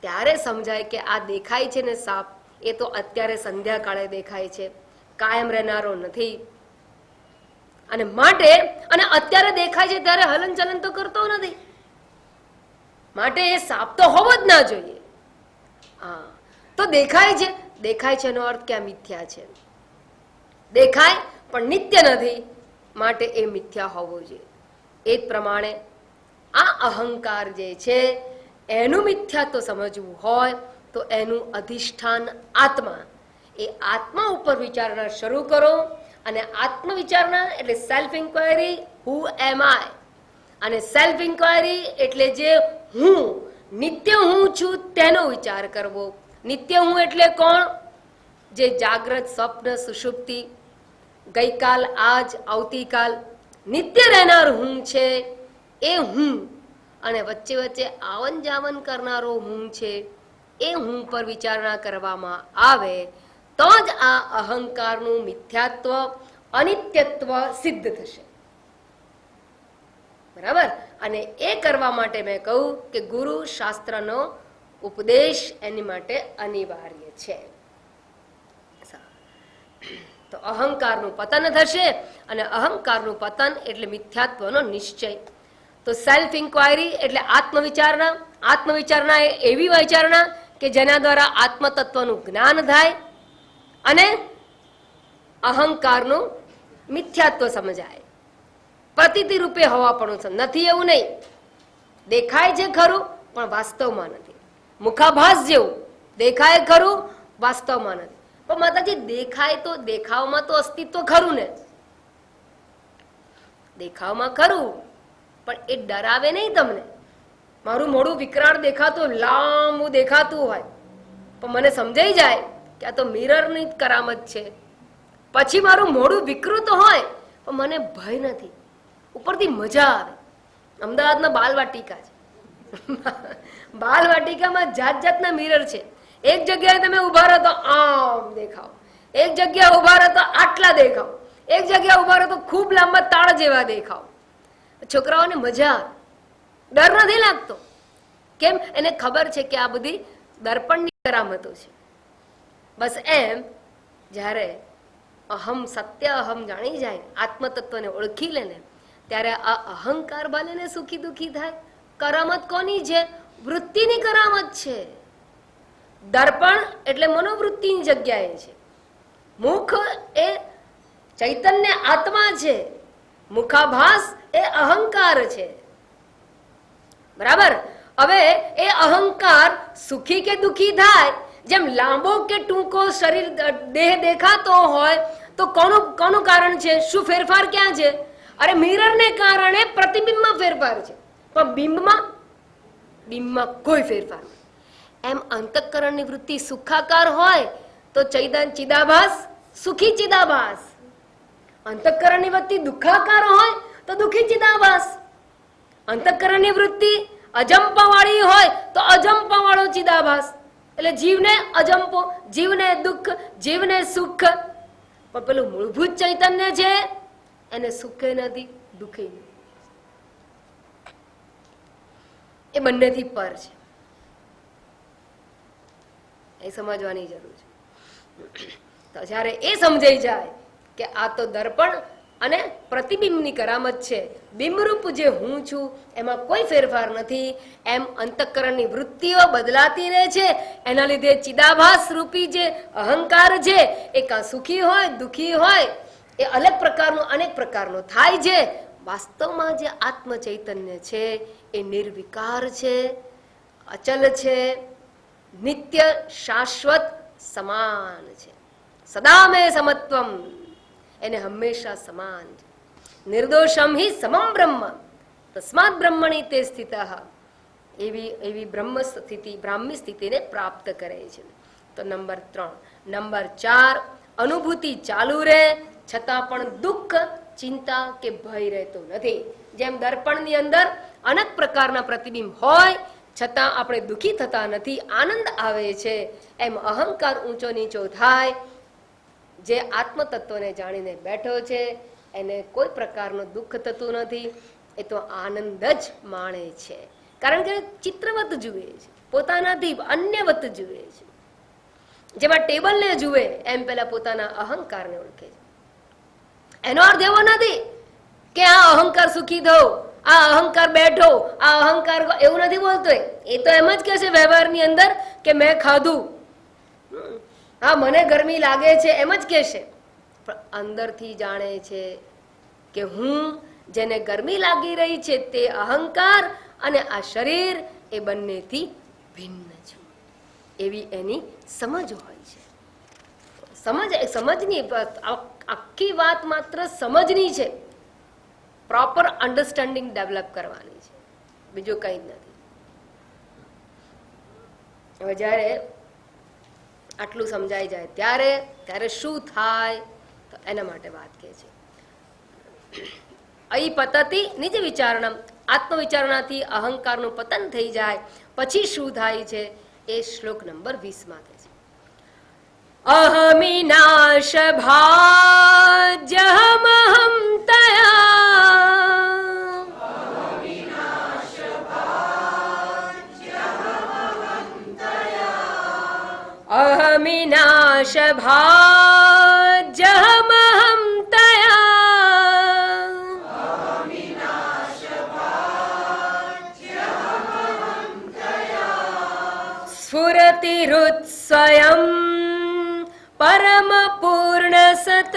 ત્યારે સમજાય કે આ દેખાય છે ને સાપ, એ તો અત્યારે સંધ્યાકાળે દેખાય છે, કાયમ રહેનારો નથી. અને માટે અને અત્યારે દેખાય છે ત્યારે હલનચલન તો કરતો નથી, માટે એ સાપ તો હોવો જ ના જોઈએ. હા, તો દેખાય છે, દેખાય છે એનો અર્થ કે આ મિથ્યા છે. દેખાય પણ નિત્ય નથી, માટે એ મિથ્યા હોવો જોઈએ. એ જ પ્રમાણે આ અહંકાર જે છે એનું મિથ્યાત્વ સમજવું હોય તો એનું અધિષ્ઠાન આત્મા, એ આત્મા ઉપર વિચારણા શરૂ કરો. અને આત્મવિચારણા એટલે સેલ્ફ ઇન્ક્વાયરી, હુ એમ આઈ. અને સેલ્ફ ઇન્ક્વાયરી એટલે જે હું, નિત્ય હું છું તેનો વિચાર કરવો. નિત્ય હું એટલે કોણ? જે જાગ્રત, સ્વપ્ન, સુષુપ્તિ, ગઈકાલ, આજ, આવતીકાલ, નિત્ય રહેનાર હું છે એ હું. અને વચ્ચે વચ્ચે આવન જાવન કરનારો હું છે, એ હું પર વિચારણા કરવામાં આવે તો જ આ અહંકારનું મિથ્યાત્વ, અનિત્યત્વ સિદ્ધ થશે. બરાબર? અને એ કરવા માટે મેં કહ્યું કે ગુરુ શાસ્ત્રનો ઉપદેશ એની માટે અનિવાર્ય છે. તો અહંકારનું પતન થશે, અને અહંકારનું પતન એટલે મિથ્યાત્વનો નિશ્ચય. તો સેલ્ફ ઇન્ક્વાયરી એટલે આત્મવિચારણા. આત્મવિચારણા એ એવી વિચારણા કે જેના દ્વારા આત્મતત્વનું જ્ઞાન થાય અને અહંકારનું મિથ્યાત્વ સમજાય. પ્રતીતિ રૂપે હોવા પણ નથી એવું નહીં, દેખાય છે ખરું પણ વાસ્તવમાં નથી. મુખાભાસ જેવું દેખાય ખરું, વાસ્તવમાં નથી. પણ માતાજી દેખાય તો દેખાવમાં તો અસ્તિત્વ ખરું ને, દેખાવમાં ખરું, પણ એ ડરાવે નહીં તમને. મારું મોઢું વિકરાળ દેખાતું, લાંબુ દેખાતું હોય, પણ મને સમજાઈ જાય કે આ તો મિરરની જ કરામત છે. પછી મારું મોઢું વિકૃત હોય પણ મને ભય નથી, ઉપરથી મજા આવે. અમદાવાદમાં બાલવાટિકા છે, બાલવાટિકામાં જાત જાતના મિરર છે. એક જગ્યાએ તમે ઉભા રહો તો આમ દેખાવ, એક જગ્યાએ ઉભા રહો તો આટલા દેખાવ, એક જગ્યાએ ઉભા રહો તો ખૂબ લાંબા તાળ જેવા દેખાવ. છોકરાઓને મજા આવે, ડર નથી લાગતો. કેમ? એને ખબર છે કે આ બધી દર્પણની કરામતો છે. બસ એમ જ્યારે અહમ, સત્ય અહમ જાણી જાય, આત્મતત્વને ઓળખી લે ને, ત્યારે આ અહંકાર ભલે ને સુખી દુખી થાય. કરામત કોની છે? વૃત્તિની કરામત છે. દર્પણ એટલે મનોવૃત્તિની જગ્યાએ છે. મુખ એ ચૈતન્ય આત્મા છે, મુખાભાસ એ અહંકાર છે. બરાબર? હવે એ અહંકાર સુખી કે દુખી થાય જેમ લાંબો કે ટૂંકો શરીર દેહ દેખાતો હોય તો કોનું કારણ છે? શું ફેરફાર ક્યાં છે? અરે મિરરને કારણે પ્રતિબિંબમાં ફેરફાર છે, પણ બિંબમાં કોઈ ફેરફાર નહીં. એમ અંતઃકરણની વૃત્તિ સુખાકાર હોય તો ચિદાભાસ સુખી ચિદાભાસ, અંતઃકરણની વૃત્તિ દુઃખાકાર હોય તો દુઃખી ચિદાભાસ, અંતઃકરણની વૃત્તિ અજંપા વાળી હોય તો અજંપા વાળો ચિદાભાસ. એટલે જીવને અજંપો, જીવને દુઃખ, જીવને સુખ. પણ પેલું મૂળભૂત ચૈતન્ય છે એને સુખે નથી, દુઃખે નથી, એ બંનેથી પર છે. એ સમજવાની જરૂર છે. તો જ્યારે એ સમજાઈ જાય કે આ તો દર્પણ અને પ્રતિબિંબની કરામત છે, બિંબરૂપ જે હું છું એમાં કોઈ ફેરફાર નથી, એમ અંતઃકરણની વૃત્તિઓ બદલાતી રહે છે. એના લીધે ચિદાભાસ રૂપી જે અહંકાર છે એ કાં સુખી હોય દુઃખી હોય, એ અલગ પ્રકારનો અનેક પ્રકારનો થાય છે. વાસ્તવમાં જે આત્મ ચૈતન્ય છે એ નિર્વિકાર છે, અચલ છે, નિત્ય શાશ્વત સમાન છે. સદા મે સમત્વમ, એને હંમેશા સમાન છે. નિર્દોષમ હિ સમમ બ્રહ્મ તસ્માત બ્રહ્મણી તે સ્થિતઃ, એવી બ્રહ્મ સ્થિતિ, બ્રાહ્મી સ્થિતિને પ્રાપ્ત કરે છે. તો નંબર 3. નંબર 4, અનુભૂતિ ચાલુ રહે છતાં પણ દુઃખ, ચિંતા કે ભય રહેતો નથી. જેમ દર્પણની અંદર અનેક પ્રકારના પ્રતિબિંબ હોય છતાં આપણે દુઃખી થતા નથી, આનંદ આવે છે. એમ અહંકાર ઊંચો નીચો થાય, જે આત્મ તત્વને જાણીને બેઠો છે એને કોઈ પ્રકારનું દુઃખ થતું નથી, એ તો આનંદ જ માણે છે. કારણ કે ચિત્રવત જુએ છે, પોતાનાથી અન્યવત જુએ છે. જેમાં ટેબલને જુએ એમ પેલા પોતાના અહંકારને ઓળખે છે. એનો અર્થ એવો નથી કે આ અહંકાર સુખી થયો, આ અહંકાર બેઠો, આ અહંકાર, એવું નથી બોલતો. એ તો એમ જ કહેશે વ્યવહારની અંદર કે મેં ખાધું, હા મને ગરમી લાગે છે, એમ જ કહેશે. પણ અંદરથી જાણે છે કે હું, જેને ગરમી લાગી રહી છે તે અહંકાર અને આ શરીર એ બંનેથી ભિન્ન છું, એવી એની સમજ હોય છે. સમજની આખી વાત માત્ર સમજની છે, પ્રોપર અન્ડરસ્ટેન્ડિંગ ડેવલપ કરવાની છે, બીજું કંઈ જ નથી. હવે જ્યારે આટલું સમજાઈ જાય ત્યારે શું થાય, તો એના માટે વાત કહે છે. અહીં પતતી નિજ વિચારણા, આત્મવિચારણાથી અહંકારનું પતન થઈ જાય પછી શું થાય છે એ શ્લોક નંબર 20 થાય છે. અહમિનાશ ભાજ્યહમહં તયા, અહમિનાશ ભાજ્યહમહં તયા, સ્ફુરતિરુત્સ્વયં પરમ પૂર્ણ સત,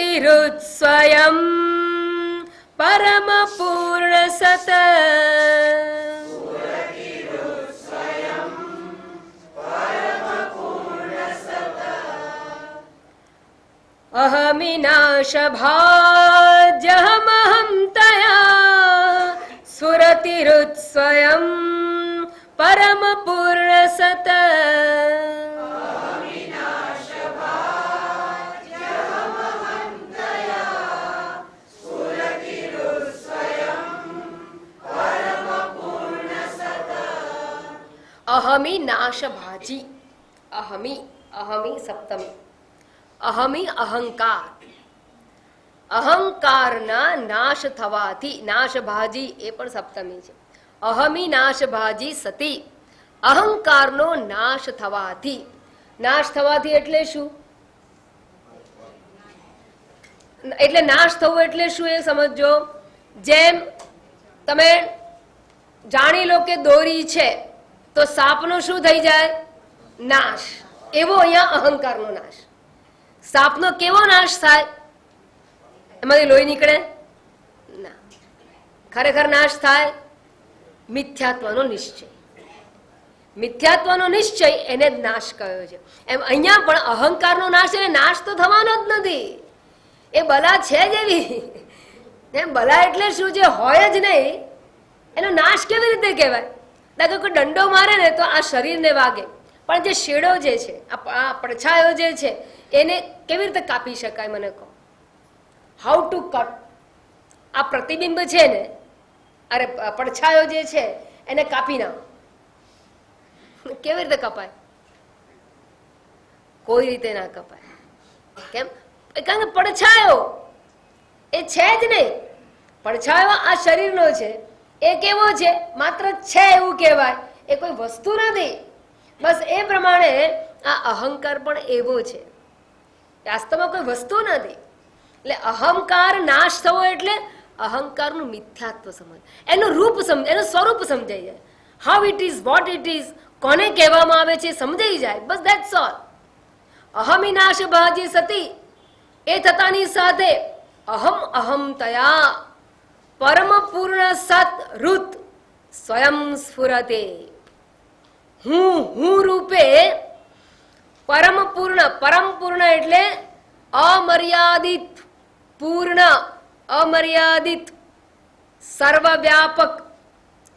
સ્ફુરતિરુત્સ્વયં પરમ પૂર્ણ સત, અહમિનાશ ભાજ્યહમહં તયા, સ્ફુરતિરુત્સ્વયં પરમ પૂર્ણ સત. અહમી નાશ ભાજી, અહમી સપ્તમી, અહમી અહંકાર, અહંકારના નાશ થવાથી, નાશ ભાજી એ પણ સપ્તમી છે. અહમી નાશ ભાજી સતી, અહંકારનો નાશ થવાથી. નાશ થવાથી એટલે શું? એટલે નાશ થવું એટલે શું એ સમજો. જેમ તમે જાણી લો કે દોરી છે તો સાપનો શું થઈ જાય? નાશ. એવો અહીંયા અહંકારનો નાશ. સાપનો કેવો નાશ થાય? એમાંથી લોહી નીકળે? ખરેખર નાશ થાય મિથ્યાત્વનો નિશ્ચય. મિથ્યાત્વનો નિશ્ચય એને જ નાશ કયો છે. એમ અહીંયા પણ અહંકારનો નાશ એટલે નાશ તો થવાનો જ નથી. એ બલા છે જ એવી. એમ બલા એટલે શું? જે હોય જ નહીં એનો નાશ કેવી રીતે કહેવાય? દાખલા કોઈ દંડો મારે ને તો આ શરીરને વાગે, પણ જે શેડો જે છે, આ પડછાયો જે છે, એને કેવી રીતે કાપી શકાય? મને કહો, હાઉ ટુ કટ. આ પ્રતિબિંબ છે ને, અરે પડછાયો જે છે એને કાપી નાખો. કેવી રીતે કપાય? કોઈ રીતે ના કપાય. કેમ? કારણ કે પડછાયો એ છે જ નહીં. પડછાયો આ શરીરનો છે, એ કેવો છે? માત્ર છે એવું કહેવાય. એ કોઈ વસ્તુ નથી. બસ એ પ્રમાણે આ અહંકાર પણ એવો છે, વાસ્તવમાં કોઈ વસ્તુ નથી. એટલે અહંકાર નાશ થવો એટલે અહંકારનું મિથ્યાત્વ સમજ, એનું રૂપ સમજ, એનું સ્વરૂપ સમજાઈ જાય. How it is, what it is, કોને કહેવામાં આવે છે સમજાઈ જાય. બસ ધેટ્સ ઓલ. અહમિનાશ ભાજ્ય સતી, એ થતાની સાથે અહમ અહમ તયા પરમ પૂર્ણ સત ઋત સ્વયં સ્ફુરતે. હું રૂપે પરમ પૂર્ણ એટલે અમર્યાદિત, પૂર્ણ, અમર્યાદિત, સર્વવ્યાપક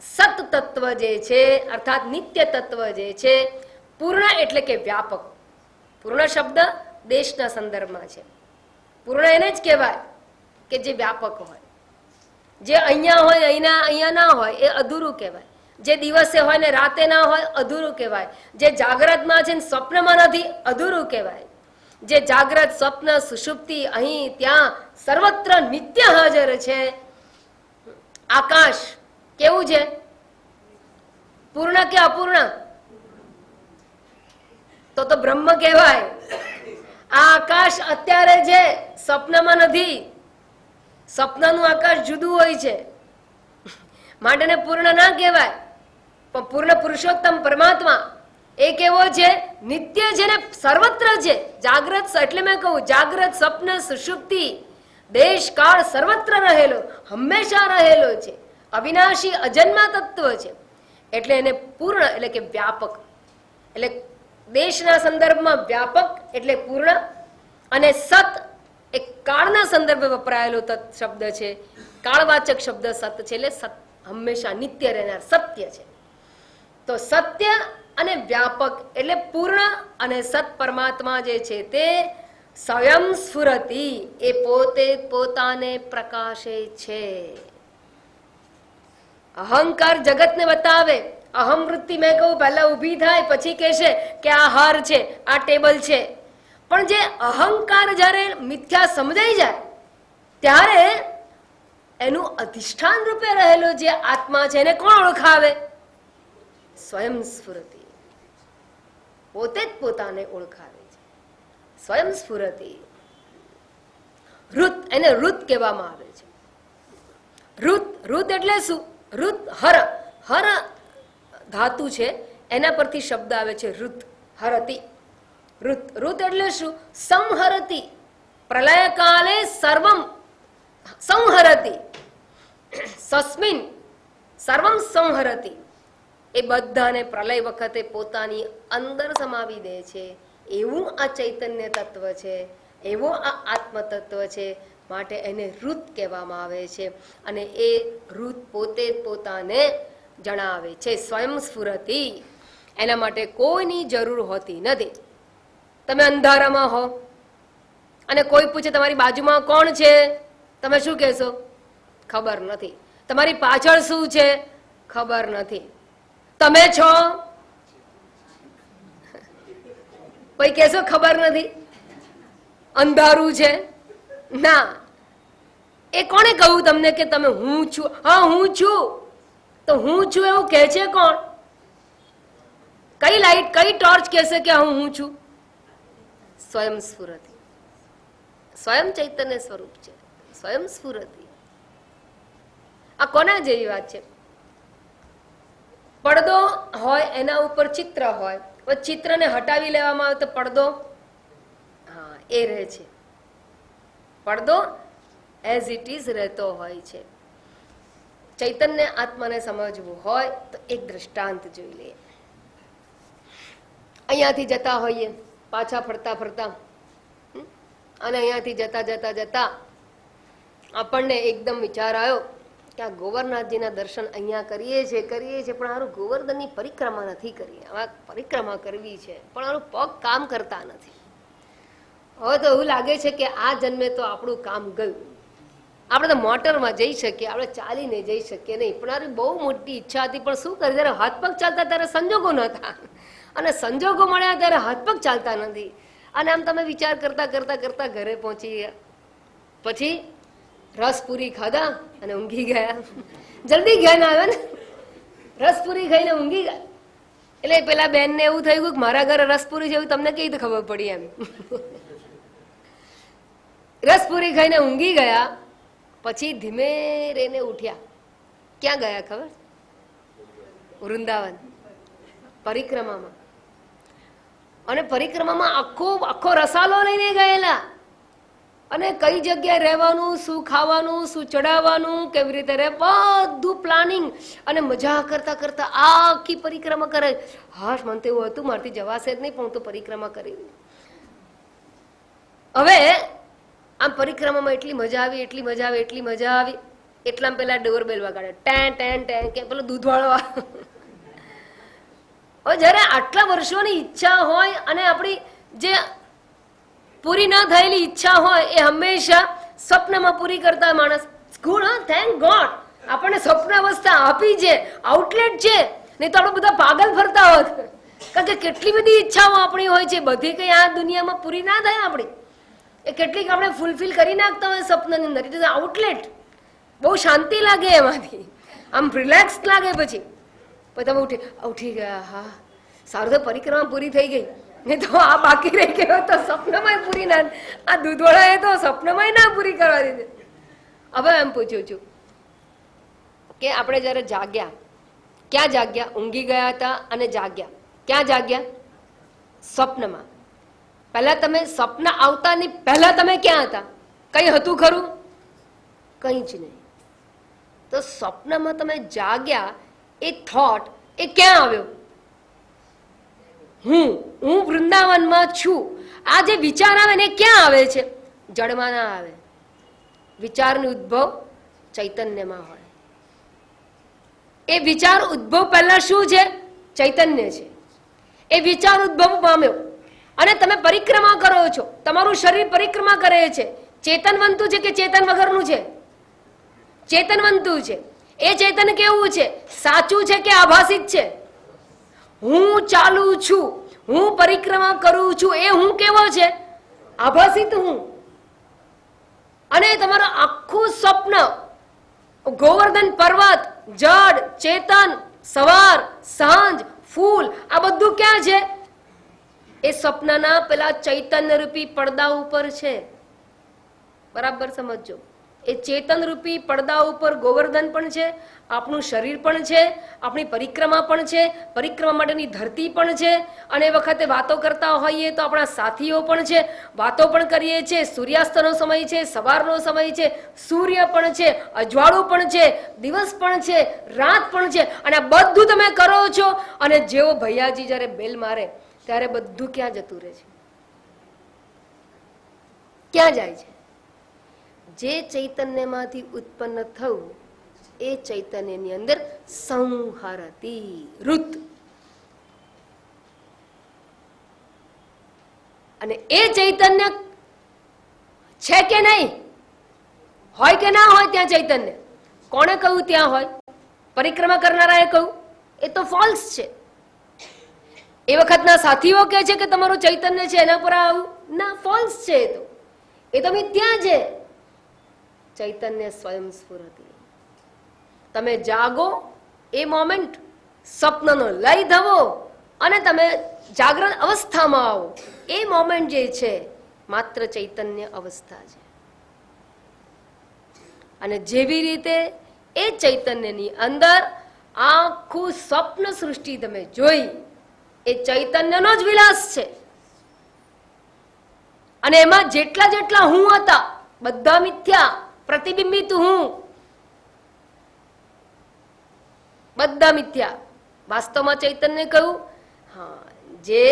સત તત્વ જે છે, અર્થાત નિત્ય તત્વ જે છે. પૂર્ણ એટલે કે વ્યાપક. પૂર્ણ શબ્દ દેશના સંદર્ભમાં છે. પૂર્ણ એને જ કહેવાય કે જે વ્યાપક હોય. જે અહીંયા હોય અહીંયા ના હોય એ અધૂરું કહેવાય. જે દિવસે હોય ને રાતે ના હોય અધૂરું કહેવાય. જે જાગ્રતમાં છે ને સ્વપ્નમાં નથી અધૂરું કહેવાય. જે જાગ્રત, સ્વપ્ન, સુષુપ્તિ, અહીં ત્યાં સર્વત્ર નિત્ય હાજર છે. આકાશ કેવું છે? પૂર્ણ કે અપૂર્ણ? તો બ્રહ્મ કહેવાય. આ આકાશ અત્યારે છે, સ્વપ્નમાં નથી. સ્વપ્નનું આકાશ જુદું હોય છે, માટે એને પૂર્ણ ના કહેવાય. પણ પૂર્ણ પુરુષોત્તમ પરમાત્મા એ કેવો છે? નિત્ય છે ને સર્વત્ર છે. જાગ્રત એટલે મેં કહું, જાગ્રત, સ્વપ્ન, સુષુપ્તિ, દેશ કાળ સર્વત્ર રહેલો, હંમેશા રહેલો છે. અવિનાશી અજન્મા તત્વ છે. એટલે એને પૂર્ણ એટલે કે વ્યાપક. એટલે દેશના સંદર્ભમાં વ્યાપક એટલે પૂર્ણ, અને સત એ કાળના સંદર્ભે વપરાયેલો શબ્દ છે. કાળવાચક શબ્દ સત છે, એટલે સત હંમેશા નિત્ય રહેનાર સત્ય છે. તો સત્ય અને વ્યાપક એટલે પૂર્ણ અને સત પરમાત્મા જે છે તે સ્વયં સ્ફુરતિ, એ પોતે પોતાને પ્રકાશે છે. અહંકાર જગતને બતાવે. અહમ વૃત્તિ મેં કહું પહેલા ઊભી થાય, પછી કહેશે કે આ હાર છે, આ ટેબલ છે. પણ જે અહંકાર જ્યારે મિથ્યા સમજાઈ જાય ત્યારે એનું અધિષ્ઠાન રૂપે રહેલો જે આત્મા છે એને કોણ ઓળખાવે? સ્વયં સ્ફુરતિ. પોતે જ પોતાને ઓળખાવે છે. સ્વયં સ્ફુરતિ. ઋત, એને ઋત કહેવામાં આવે છે. ઋત એટલે શું? ઋત હર, હર ધાતુ છે, એના પરથી શબ્દ આવે છે ઋત, હરતી. ઋત એટલે શું? સંહરતિ. પ્રલય કાલે સર્વમ સંહરતિ. સસ્મિન સર્વમ સંહરતિ. એ બધાને પ્રલય વખતે પોતાની અંદર સમાવી દે છે. એવું આ ચૈતન્ય તત્વ છે, એવો આ આત્મ તત્વ છે. માટે એને ઋત કહેવામાં આવે છે. અને એ ઋત પોતે પોતાને જણાવે છે. સ્વયં સ્ફુરતિ. એના માટે કોઈની જરૂર હોતી નથી. તમે અંધારામાં હો અને કોઈ પૂછે તમારી બાજુમાં કોણ છે, તમે શું કહેશો? ખબર નથી. તમારી પાછળ શું છે? ખબર નથી. તમે છો? કોઈ કહેશો ખબર નથી, અંધારું છે? ના. એ કોણે કહ્યું તમને કે તમે હું છું? હા હું છું. તો હું છું એવું કહે છે કોણ? કઈ લાઈટ, કઈ ટોર્ચ કહેશે કે હું છું? સ્વયં સ્ફુરતિ. સ્વયં ચૈતન્ય સ્વરૂપ છે. સ્વયં સ્ફુરતિ. આ કોના જેવી વાત છે? પડદો હોય, એના ઉપર ચિત્ર હોય, ચિત્રને હટાવી લેવામાં આવે તો પડદો હા એ રહે છે. પડદો એઝ ઇટ ઇઝ રહેતો હોય છે. ચૈતન્ય આત્માને સમજવું હોય તો એક દ્રષ્ટાંત જોઈ લઈએ. અહીંયાથી જતા હોઈએ, પાછા ફરતા ફરતા, અને અહીંયાથી જતા જતા જતા આપણને એકદમ વિચાર આવ્યો કે આ ગોવર્ધનનાથજીના દર્શન અહીંયા કરીએ છીએ પણ આનું ગોવર્ધનની પરિક્રમા નથી કરી. આ પરિક્રમા કરવી છે પણ આનું પગ કામ કરતા નથી. હવે તો એવું લાગે છે કે આ જન્મે તો આપણું કામ ગયું. આપણે તો મોટરમાં જઈ શકીએ, આપણે ચાલીને જઈ શકીએ નહીં, પણ આની બહુ મોટી ઈચ્છા હતી. પણ શું કરે, જયારે હાથ પગ ચાલતા ત્યારે સંજોગો નહોતા, અને સંજોગો મળ્યા ત્યારે હાથ પગ ચાલતા નથી. અને આમ તમે વિચાર કરતા કરતા કરતા ઘરે પહોંચી ગયા, પછી રસપુરી ખાધા અને ઊંઘી ગયા. જલ્દી જ્ઞાન આવે ને, રસપુરી ખાઈને ઊંઘી ગયા. એટલે પેલા બેનને એવું થઈ ગયું કે મારા ઘરે રસપુરી છે એવું તમને કઈ રીતે ખબર પડી એમ. રસપુરી ખાઈને ઊંઘી ગયા. પછી ધીમે રહીને ઉઠ્યા. ક્યાં ગયા ખબર? વૃંદાવન પરિક્રમામાં. અને પરિક્રમામાં આખો રસાલો લઈને ગયેલા. અને કઈ જગ્યાએ રહેવાનું, શું ખાવાનું, શું ચડાવવાનું, કેવી રીતે રહે, બધું પ્લાનિંગ. અને મજા કરતા કરતા આખી પરિક્રમા કરે. હાશ, મને તો એવું હતું મારથી જવાશે જ નહીં, પણ હું તો પરિક્રમા કરી. હવે આમ પરિક્રમામાં એટલી મજા આવી, એટલી મજા આવી, એટલી મજા આવી. એટલામાં પેલા ડોરબેલ વગાડે, ટેન ટેન ટેન, કે પેલો દૂધવાળો. હવે જયારે આટલા વર્ષોની ઈચ્છા હોય અને આપણી જે પૂરી ના થયેલી ઈચ્છા હોય એ હંમેશા સ્વપ્નમાં પૂરી કરતા માણસ. ગુડ, થેન્ક ગોડ આપણને સ્વપ્ન અવસ્થા આપી છે, આઉટલેટ છે. નહીં તો આપણે બધા પાગલ ફરતા હોત. કારણ કે કેટલી બધી ઈચ્છાઓ આપણી હોય છે, બધી કઈ આ દુનિયામાં પૂરી ના થાય આપણી. એ કેટલીક આપણે ફૂલફિલ કરી નાખતા હોય સ્વપ્નની અંદર. It is outlet. બહુ શાંતિ લાગે એમાંથી, આમ રિલેક્સ લાગે. પછી તમે ઉઠી ગયા, હા સારું, તો પરિક્રમા પૂરી થઈ ગઈ. નહીં તો આ બાકી રહી ગયો તો સ્વપ્નમાં પૂરી ના, આ દૂધવાળાએ તો સ્વપ્નમાં ના પૂરી કરવા દીધી. હવે એમ પૂછ્યું છું કે આપણે જયારે જાગ્યા, ક્યાં જાગ્યા? ઊંઘી ગયા હતા અને જાગ્યા. ક્યાં જાગ્યા? સ્વપ્નમાં. પહેલા તમે સ્વપ્ન આવતાની પહેલા તમે ક્યાં હતા? કઈ હતું ખરું? કઈ જ નહીં. તો સ્વપ્નમાં તમે જાગ્યા, એ થોટ એ ક્યાં આવ્યો? હું વૃંદાવનમાં છું. આ જે વિચાર આવે ને ક્યાં આવે છે? જડમાં ના આવે. વિચારનો ઉદ્ભવ ચૈતન્યમાં હોય. એ વિચાર ઉદ્ભવ પહેલા શું છે? ચૈતન્ય છે. એ વિચાર ઉદ્ભવ પામ્યો અને તમે પરિક્રમા કરો છો. તમારું શરીર પરિક્રમા કરે છે. ચેતનવંતું છે કે ચેતન વગરનું છે? ચેતનવંતું છે. એ ચેતન કેવું છે? સાચું છે કે આભાસિત છે? હું ચાલુ છું, હું પરિક્રમા કરું છું, એ હું કેવો છે? આભાસિત હું. અને તમારું આખું સ્વપ્ન, ગોવર્ધન પર્વત, જડ, ચેતન, સવાર, સાંજ, ફૂલ, આ બધું ક્યાં છે? એ સ્વપ્નના પેલા ચૈતન્ય રૂપી પડદા ઉપર છે. બરાબર સમજો. એ ચેતન રૂપી પડદા ઉપર ગોવર્ધન પણ છે, આપણું શરીર પણ છે, આપણી પરિક્રમા પણ છે, પરિક્રમા માટેની ધરતી પણ છે. અને એ વખતે વાતો કરતા હોઈએ તો આપણા સાથીઓ પણ છે, વાતો પણ કરીએ છીએ. સૂર્યાસ્તનો સમય છે, સવારનો સમય છે, સૂર્ય પણ છે, અજવાળું પણ છે, દિવસ પણ છે, રાત પણ છે. અને આ બધું તમે કરો છો. અને જેવો ભૈયાજી જયારે બેલ મારે ત્યારે બધું ક્યાં જતું રહે છે? ક્યાં જાય છે? જે ચૈતન્યમાંથી ઉત્પન્ન થયું એ ચૈતન્યની અંદર સંહરતી ઋત. અને એ ચૈતન્ય છે કે નહીં? હોય કે ના હોય ત્યાં ચૈતન્ય? કોણે કહ્યું ત્યાં હોય? પરિક્રમા કરનારાએ કહ્યું? એ તો ફોલ્સ છે. એ વખતના સાથીઓ કહે છે કે તમારું ચૈતન્ય છે એના પર આવું ના, ફોલ્સ છે. એ તો મિથ્યા છે. ચૈતન્ય સ્વયં સ્ફુરતિ. તમે જાગો એ મોમેન્ટ, સ્વપ્નનો લય થવો અને તમે જાગ્રત અવસ્થામાં આવો એ મોમેન્ટ જે છે માત્ર ચૈતન્ય અવસ્થા છે. અને જેવી રીતે એ ચૈતન્યની અંદર આખું સ્વપ્ન સૃષ્ટિ તમે જોઈ, એ ચૈતન્યનો જ વિલાસ છે. અને એમાં જેટલા જેટલા હું હતા બધા મિથ્યા, પ્રતિબિંબિત હું. બધા મિથ્યા. વાસ્તવમાં ચૈતન્ય કહ્યું, હા, જે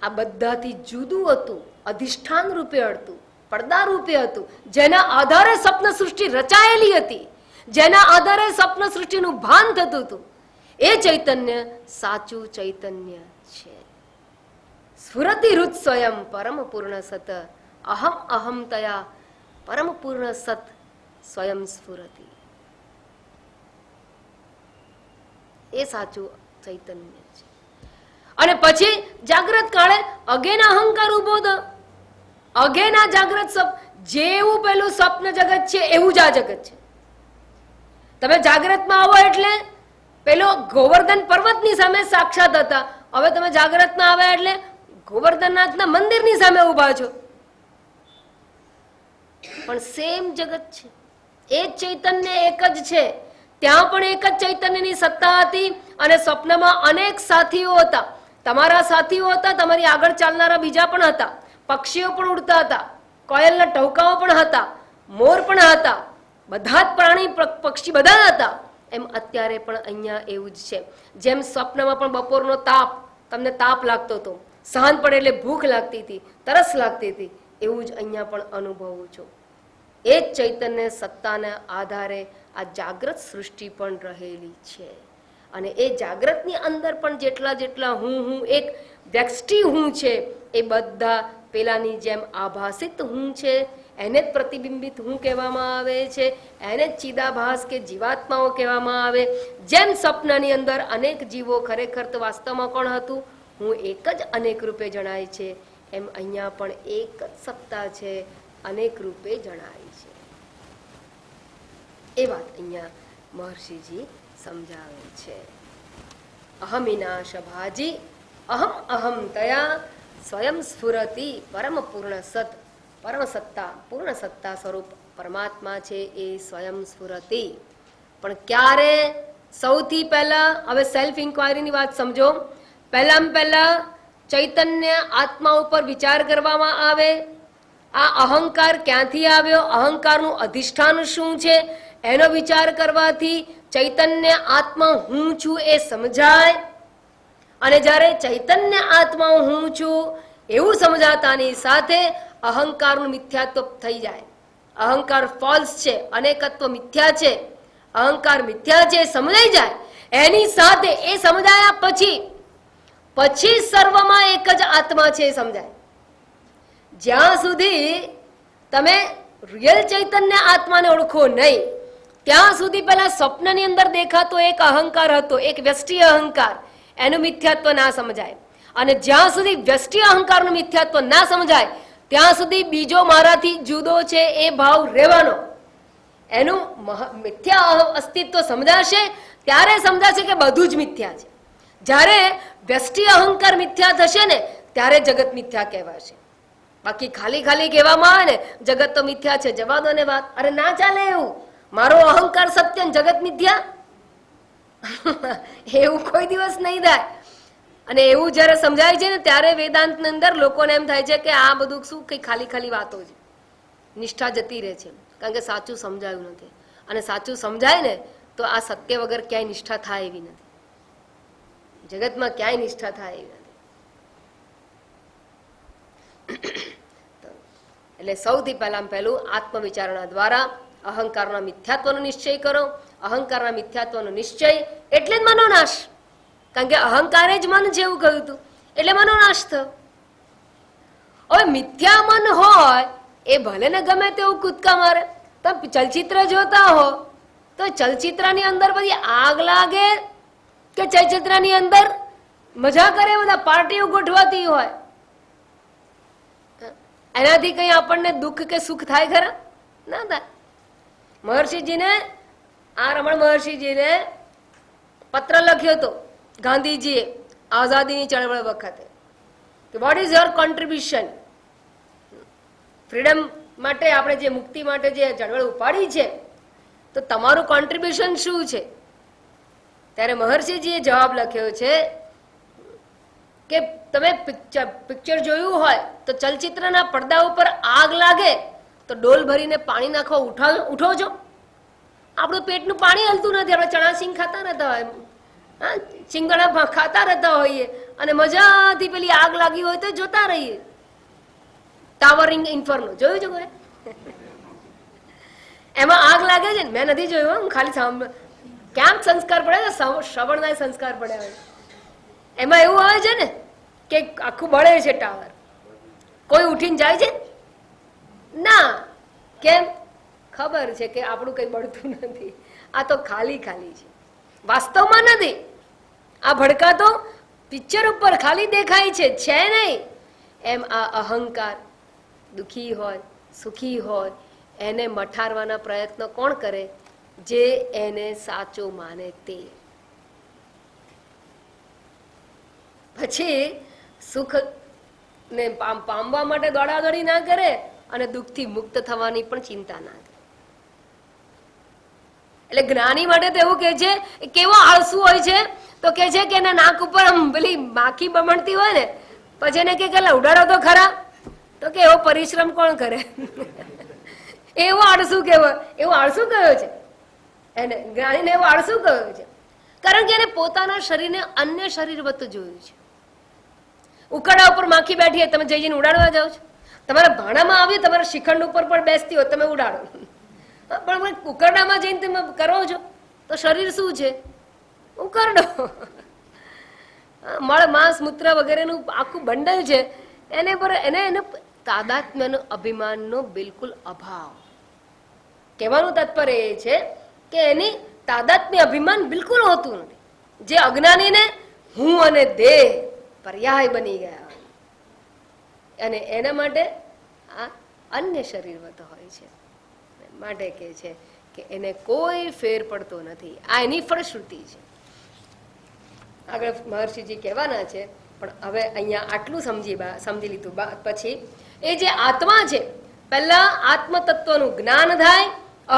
આ બધાથી જુદું હતું, અધિષ્ઠાન રૂપે હતું, પડદા રૂપે હતું, જેના આધારે સ્વપ્ન સૃષ્ટિ રચાયેલી હતી, જેના આધારે સ્વપ્ન સૃષ્ટિનું ભાન થતું હતું, એ ચૈતન્ય સાચું ચૈતન્ય છે. સ્ફુરતિ રુત સ્વયં પરમ પૂર્ણ સત, અહમ અહમ તયા પરમ પૂર્ણ સત સ્વયં સ્ફુરતિ. એ સાચું ચૈતન્ય છે. અને પછી જાગ્રત કાળે અગેન અહંકાર ઉભો થયો. અગેન આ જાગ્રત જેવું પેલું સ્વપ્ન જગત છે એવું જ આ જગત છે. તમે જાગ્રતમાં આવો એટલે પેલો ગોવર્ધન પર્વતની સામે સાક્ષાત હતા, હવે તમે જાગ્રતમાં આવ્યા એટલે ગોવર્ધનનાથના મંદિરની સામે ઉભા છો. પણ સેમ જગત છે, એ જ ચૈતન્ય એક જ છે. ત્યાં પણ એક જ ચૈતન્યની સત્તા હતી અને સ્વપ્નમાં અનેક સાથીઓ હતા. તમારા સાથીઓ હતા, તમારી આગળ ચાલનારા બીજા પણ હતા, પક્ષીઓ પણ ઉડતા હતા, કોયલના ટહુકાઓ પણ હતા, મોર પણ હતા, બધા જ પ્રાણી પક્ષી બધા હતા. એમ અત્યારે પણ અહીંયા એવું જ છે. જેમ સ્વપ્નમાં પણ બપોરનો તાપ, તમને તાપ લાગતો હતો, સાંજ પડે એટલે ભૂખ લાગતી હતી, તરસ લાગતી હતી, એવું જ અહીંયા પણ અનુભવું છું. એ જ ચૈતન્ય સત્તાના આધારે આ જાગ્રત સૃષ્ટિ પણ રહેલી છે. અને એ જાગ્રતની અંદર પણ જેટલા જેટલા હું એક વ્યક્તિ હું છે, એ બધા પેલાની જેમ આભાસિત હું છે, એને જ પ્રતિબિંબિત હું કહેવામાં આવે છે, એને જ ચિદાભાસ કે જીવાત્માઓ કહેવામાં આવે. જેમ સ્વપ્નની અંદર અનેક જીવો, ખરેખર તો વાસ્તવમાં કોણ હતું? હું એક જ અનેક રૂપે જણાય છે. એમ અહીંયા પણ એક જ સત્તા છે, અનેક રૂપે જણાય છે. એ વાત અહીંયા મહર્ષિજી સમજાવે છે. અહમ વિનાશ ભાજી અહમ અહમ તયા સ્વયં સ્ફુરતિ પરમ પૂર્ણ સત. પરમ સત્તા, પૂર્ણ સત્તા સ્વરૂપ પરમાત્મા છે, એ સ્વયં સ્ફુરતિ. પણ ક્યારે? સૌથી પહેલા, હવે સેલ્ફ ઇન્ક્વાયરીની વાત સમજો. પહેલા ચૈતન્ય આત્મા ઉપર વિચાર કરવામાં આવે. આ અહંકાર ક્યાંથી આવ્યો, અહંકારનું અધિષ્ઠાન શું છે, એનો વિચાર કરવાથી ચૈતન્ય આત્મા હું છું એ સમજાય. અને જ્યારે ચૈતન્ય આત્મા હું છું એવું સમજાતાની સાથે અહંકારનું મિથ્યાત્વ થઈ જાય. અહંકાર ફોલ્સ છે, અનેકત્વ મિથ્યા છે, અહંકાર મિથ્યા છે સમજાઈ જાય. એની સાથે એ સમજાયા પછી સર્વમાં એક જ આત્મા છે એ સમજાય. જ્યાં સુધી તમે રિયલ ચૈતન્ય આત્માને ઓળખો નહીં, ત્યાં સુધી પેલા સ્વપ્નની અંદર દેખાતો એક અહંકાર હતો, એક વ્યષ્ટિ અહંકાર, એનું મિથ્યાત્વ ના સમજાય. અને જ્યાં સુધી વ્યષ્ટિ અહંકારનું મિથ્યાત્વ ના સમજાય ત્યાં સુધી બીજો મારાથી જુદો છે એ ભાવ રહેવાનો. એનું મિથ્યા અસ્તિત્વ સમજાશે ત્યારે સમજાશે કે બધું જ મિથ્યા છે. જ્યારે વ્યષ્ટિ અહંકાર મિથ્યા થશે ને ત્યારે જગત મિથ્યા કહેવાશે. બાકી ખાલી ખાલી કહેવામાં આવે ને જગત તો મિથ્યા છે, જવા દો ને વાત. અરે ના ચાલે એવું. મારો અહંકાર સત્ય, જગત મિથ્યા, એવું કોઈ દિવસ નહીં થાય. અને એવું જયારે સમજાય છે ને ત્યારે વેદાંતની અંદર લોકોને એમ થાય છે કે આ બધું શું કઈ ખાલી ખાલી વાતો છે, નિષ્ઠા જતી રહે છે, કારણ કે સાચું સમજાયું નથી. અને સાચું સમજાય ને તો આ સત્ય વગર ક્યાંય નિષ્ઠા થાય એવી નથી, જગતમાં ક્યાંય નિષ્ઠા થાય એવી નથી. એટલે સૌથી પહેલું આત્મવિચારણા દ્વારા અહંકારના મિથ્યાત્વનો નિશ્ચય કરો. અહંકારના મિથ્યાત્વનો નિશ્ચય એટલે જ મનોનાશ, કારણ કે અહંકારે જ મન જેવું કહ્યું હતું, એટલે મનોનાશ થયો. હવે મિથ્યા મન હોય એ ભલે ને ગમે તેવું કૂદકા મારે. તમે ચલચિત્ર જોતા હો તો ચલચિત્રની અંદર બધી આગ લાગે કે ચલચિત્રની અંદર મજા કરે, બધા પાર્ટીઓ ગોઠવાતી હોય, એનાથી કઈ આપણને દુઃખ કે સુખ થાય ખરા? ના થાય. મહર્ષિજીને, આ રમણ મહર્ષિજીને પત્ર લખ્યો હતો ગાંધીજીએ આઝાદીની ચળવળ વખતે કે what is your contribution, freedom માટે, આપણે જે મુક્તિ માટે જે ચળવળ ઉપાડી છે તો તમારું કોન્ટ્રીબ્યુશન શું છે? ત્યારે મહર્ષિજીએ જવાબ લખ્યો છે કે તમે પિક્ચર જોયું હોય તો ચલચિત્રના પડદા ઉપર આગ લાગે તો ડોલ ભરીને પાણી નાખવા ઉઠો છો? આપણું પેટનું પાણી હલતું નથી, આપણે ચણા સિંગ ખાતા નતા હોય, હા, ચીંગણા ખાતા રહેતા હોઈએ અને મજાથી પેલી આગ લાગી હોય તો જોતા રહીએ. ટાવરિંગ ઇન્ફર્નો જોયું છે કોઈ? એમાં આગ લાગે છે ને, મેં નથી જોયું, હું ખાલી ક્યાંક સંસ્કાર પડે, શ્રવણના સંસ્કાર પડ્યા હોય. એમાં એવું આવે છે ને કે આખું બળે છે ટાવર, કોઈ ઉઠીને જાય છે ના. કેમ? ખબર છે કે આપણું કઈ બળતું નથી, આ તો ખાલી ખાલી છે, વાસ્તવમાં નથી. આ ભડકા તો પિક્ચર ઉપર ખાલી દેખાય છે નહીં. એમ આ અહંકાર દુખી હોય સુખી હોય એને મઠારવાના પ્રયત્નો કોણ કરે? જે એને સાચો માને તે. પછી સુખ ને પામવા માટે દોડાદોડી ના કરે અને દુઃખથી મુક્ત થવાની પણ ચિંતા ના કરે. એટલે જ્ઞાની માટે તો એવું કે છે, કેવો આળસુ હોય છે તો કે છે કે એના નાક ઉપર પેલી માખી બમણતી હોય ને, પછી એને કે ઉડાડો તો ખરા, તો કે એવો પરિશ્રમ કોણ કરે? એવો આળસુ કેવો? એવો આળસુ કયો છે એને? જ્ઞાનીને એવો આળસુ કયો છે? કારણ કે એને પોતાના શરીરને અન્ય શરીર વત જોયું છે. ઉકરડા ઉપર માખી બેઠી હોય, તમે જઈને ઉડાડવા જાઓ છો. તમારા ભાણામાં આવી, તમારા શિખંડ ઉપર પણ બેસતી હોય, તમે ઉડાડો. પણ ઉકરડામાં જઈને તમે કરો છો તો શરીર શું છે? ઉકરડો. મળ માંસ મૂત્ર વગેરેનું આખું બંડલ છે. એને પર એને તાદાત્મ્યનો અભિમાનનો બિલકુલ અભાવ. કહેવાનું તાત્પર્ય એ છે કે એની તાદાત્મ્ય અભિમાન બિલકુલ હોતું નથી. જે અજ્ઞાનીને હું અને દેહ પર્યાય બની ગયા અને એના માટે આ અન્ય શરીર વત હોય છે. માટે કે છે કે એને કોઈ ફેર પડતો નથી. આ એની ફળશ્રુતિ છે. આગળ મહર્ષિજી કહેવાના છે, પણ હવે અહીંયા આટલું સમજી લીધું પછી એ જે આત્મા છે, પહેલા આત્મ તત્વનું જ્ઞાન થાય,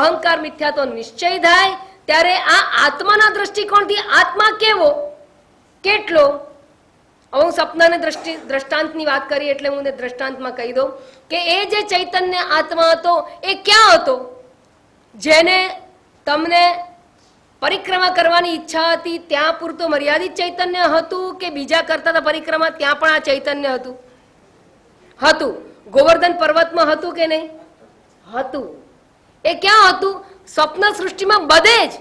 અહંકાર મિથ્યાત્વ નિશ્ચય થાય, ત્યારે આ આત્માના દ્રષ્ટિકોણથી આત્મા કેવો કેટલો. હવે હું સપનાને દ્રષ્ટાંતની વાત કરી એટલે હું દ્રષ્ટાંતમાં કહી દઉં કે એ જે ચૈતન્ય આત્મા હતો એ ક્યાં હતો? જેને તમને પરિક્રમા કરવાની ઈચ્છા હતી ત્યાં પૂરતું મર્યાદિત ચૈતન્ય હતું કે બીજા કરતા હતા પરિક્રમા ત્યાં પણ આ ચૈતન્ય હતું? ગોવર્ધન પર્વતમાં હતું કે નહીં? હતું. એ ક્યાં હતું? સ્વપ્ન સૃષ્ટિમાં બધે જ.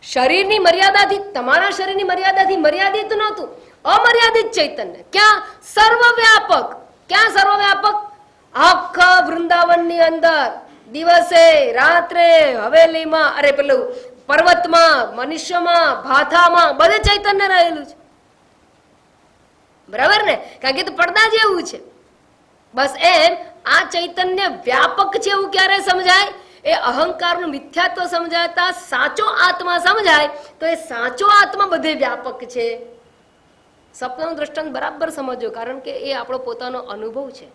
શરીરની મર્યાદાથી, તમારા શરીરની મર્યાદાથી મર્યાદિત નહોતું, અમર્યાદિત ચૈતન્ય. ક્યાં? સર્વવ્યાપક. ક્યાં સર્વવ્યાપક? આખા વૃંદાવનની અંદર, દિવસે રાત્રે, હવેલીમાં, અરે પેલું પર્વતમાં, મનુષ્યમાં, ભાથામાં, બધે ચૈતન્ય રહેલું છે. બરાબર ને? કારણ કે તો પડદા જેવું છે. બસ એમ આ ચૈતન્ય વ્યાપક છે એવું ક્યારે સમજાય? એ અહંકારનું મિથ્યાત્વ સમજાતા સાચો આત્મા સમજાય તો એ સાચો આત્મા બધે વ્યાપક છે. સપનાનું દ્રષ્ટાંત બરાબર સમજો, કારણ કે એ આપણો પોતાનો અનુભવ છે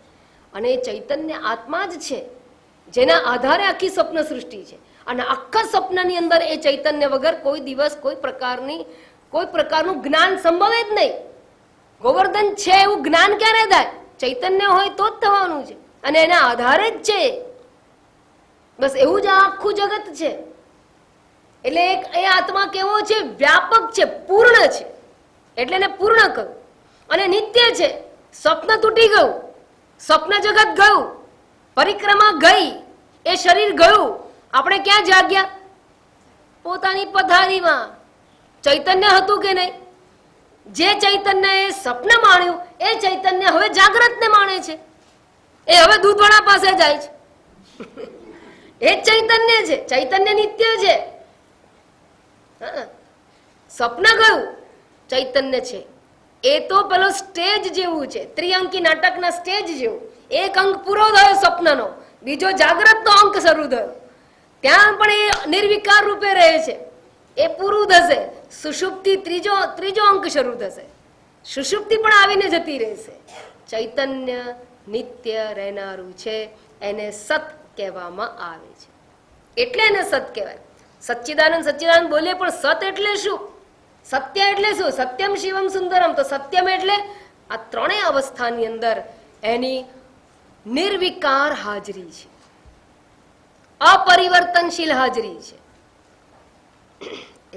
અને એ ચૈતન્ય આત્મા જ છે જેના આધારે આખી સ્વપ્ન સૃષ્ટિ છે. અને આખા સ્વપ્નની અંદર એ ચૈતન્ય વગર કોઈ દિવસ કોઈ પ્રકારનું જ્ઞાન સંભવે જ નહીં. ગોવર્ધન છે એવું જ્ઞાન ક્યારે થાય? ચૈતન્ય હોય તો જ થવાનું છે અને એના આધારે જ છે. બસ એવું જ આખું જગત છે. એટલે એ આત્મા કેવો છે? વ્યાપક છે, પૂર્ણ છે. એટલે એને પૂર્ણ કહ્યું. અને નિત્ય છે. સ્વપ્ન તૂટી ગયું, સ્વપ્ન જગત ગયું, પરિક્રમા ગઈ, એ શરીર ગયું, આપણે ક્યાં જાગ્યા? પોતાની પથારીમાં. ચૈતન્ય હતું કે નહીં? જે ચૈતન્ય એ સ્વપ્ન માણ્યું એ ચૈતન્ય હવે જાગ્રતને માણે છે. એ હવે દૂધવાળા પાસે જાય છે. એ જ ચૈતન્ય છે. ચૈતન્ય નિત્ય છે. સ્વપ્ન ગયું, ચૈતન્ય છે. એ તો પેલો સ્ટેજ જેવું છે, ત્રિઅંકી નાટકના સ્ટેજ જેવું. એક અંક પૂરો થયો સ્વપ્નનો, બીજો જાગ્રતનો અંક શરૂ થયો. ત્યાં પણ એ નિર્વિકાર રૂપે રહે છે. એ પૂરું થશે, સુષુપ્તિ ત્રીજો અંક શરૂ થશે. સુષુપ્તિ પણ આવીને જતી રહેશે. ચૈતન્ય નિત્ય રહેનારું છે, એને સત કહેવામાં આવે છે. એટલે એને સત કહેવાય. સચ્ચિદાનંદ બોલે, પણ સત એટલે શું? સત્ય એટલે શું? સત્યમ શિવમ સુંદરમ. તો સત્યમ એટલે આ ત્રણેય અવસ્થાની અંદર એની નિર્વિકાર હાજરી છે, અપરિવર્તનશીલ હાજરી છે.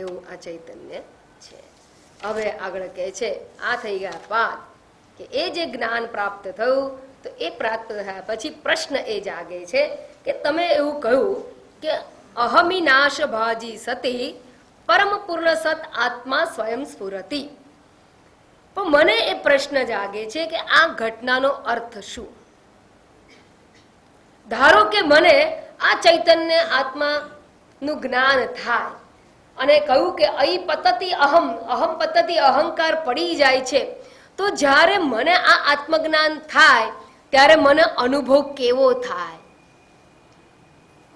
એવું આ ચૈતન્ય છે. હવે આગળ કહે છે, આ થઈ ગયા બાદ કે એ જે જ્ઞાન પ્રાપ્ત થયું, તો એ પ્રાપ્ત થયા પછી પ્રશ્ન એ જાગે છે કે તમે એવું કહ્યું કે અહમી નાશ ભાજી સતી પરમ પૂર્ણ સત આત્મા સ્વયં સ્ફુરતિ. પણ મને એ પ્રશ્ન જાગે છે કે આ ઘટનાનો અર્થ શું? ધારો કે મને આ ચૈતન્ય આત્માનું જ્ઞાન થાય અને કહ્યું કે અહીં પતતી અહમ, અહમ પતતી અહંકાર પડી જાય છે, તો જ્યારે મને આ આત્મજ્ઞાન થાય ત્યારે મને અનુભવ કેવો થાય?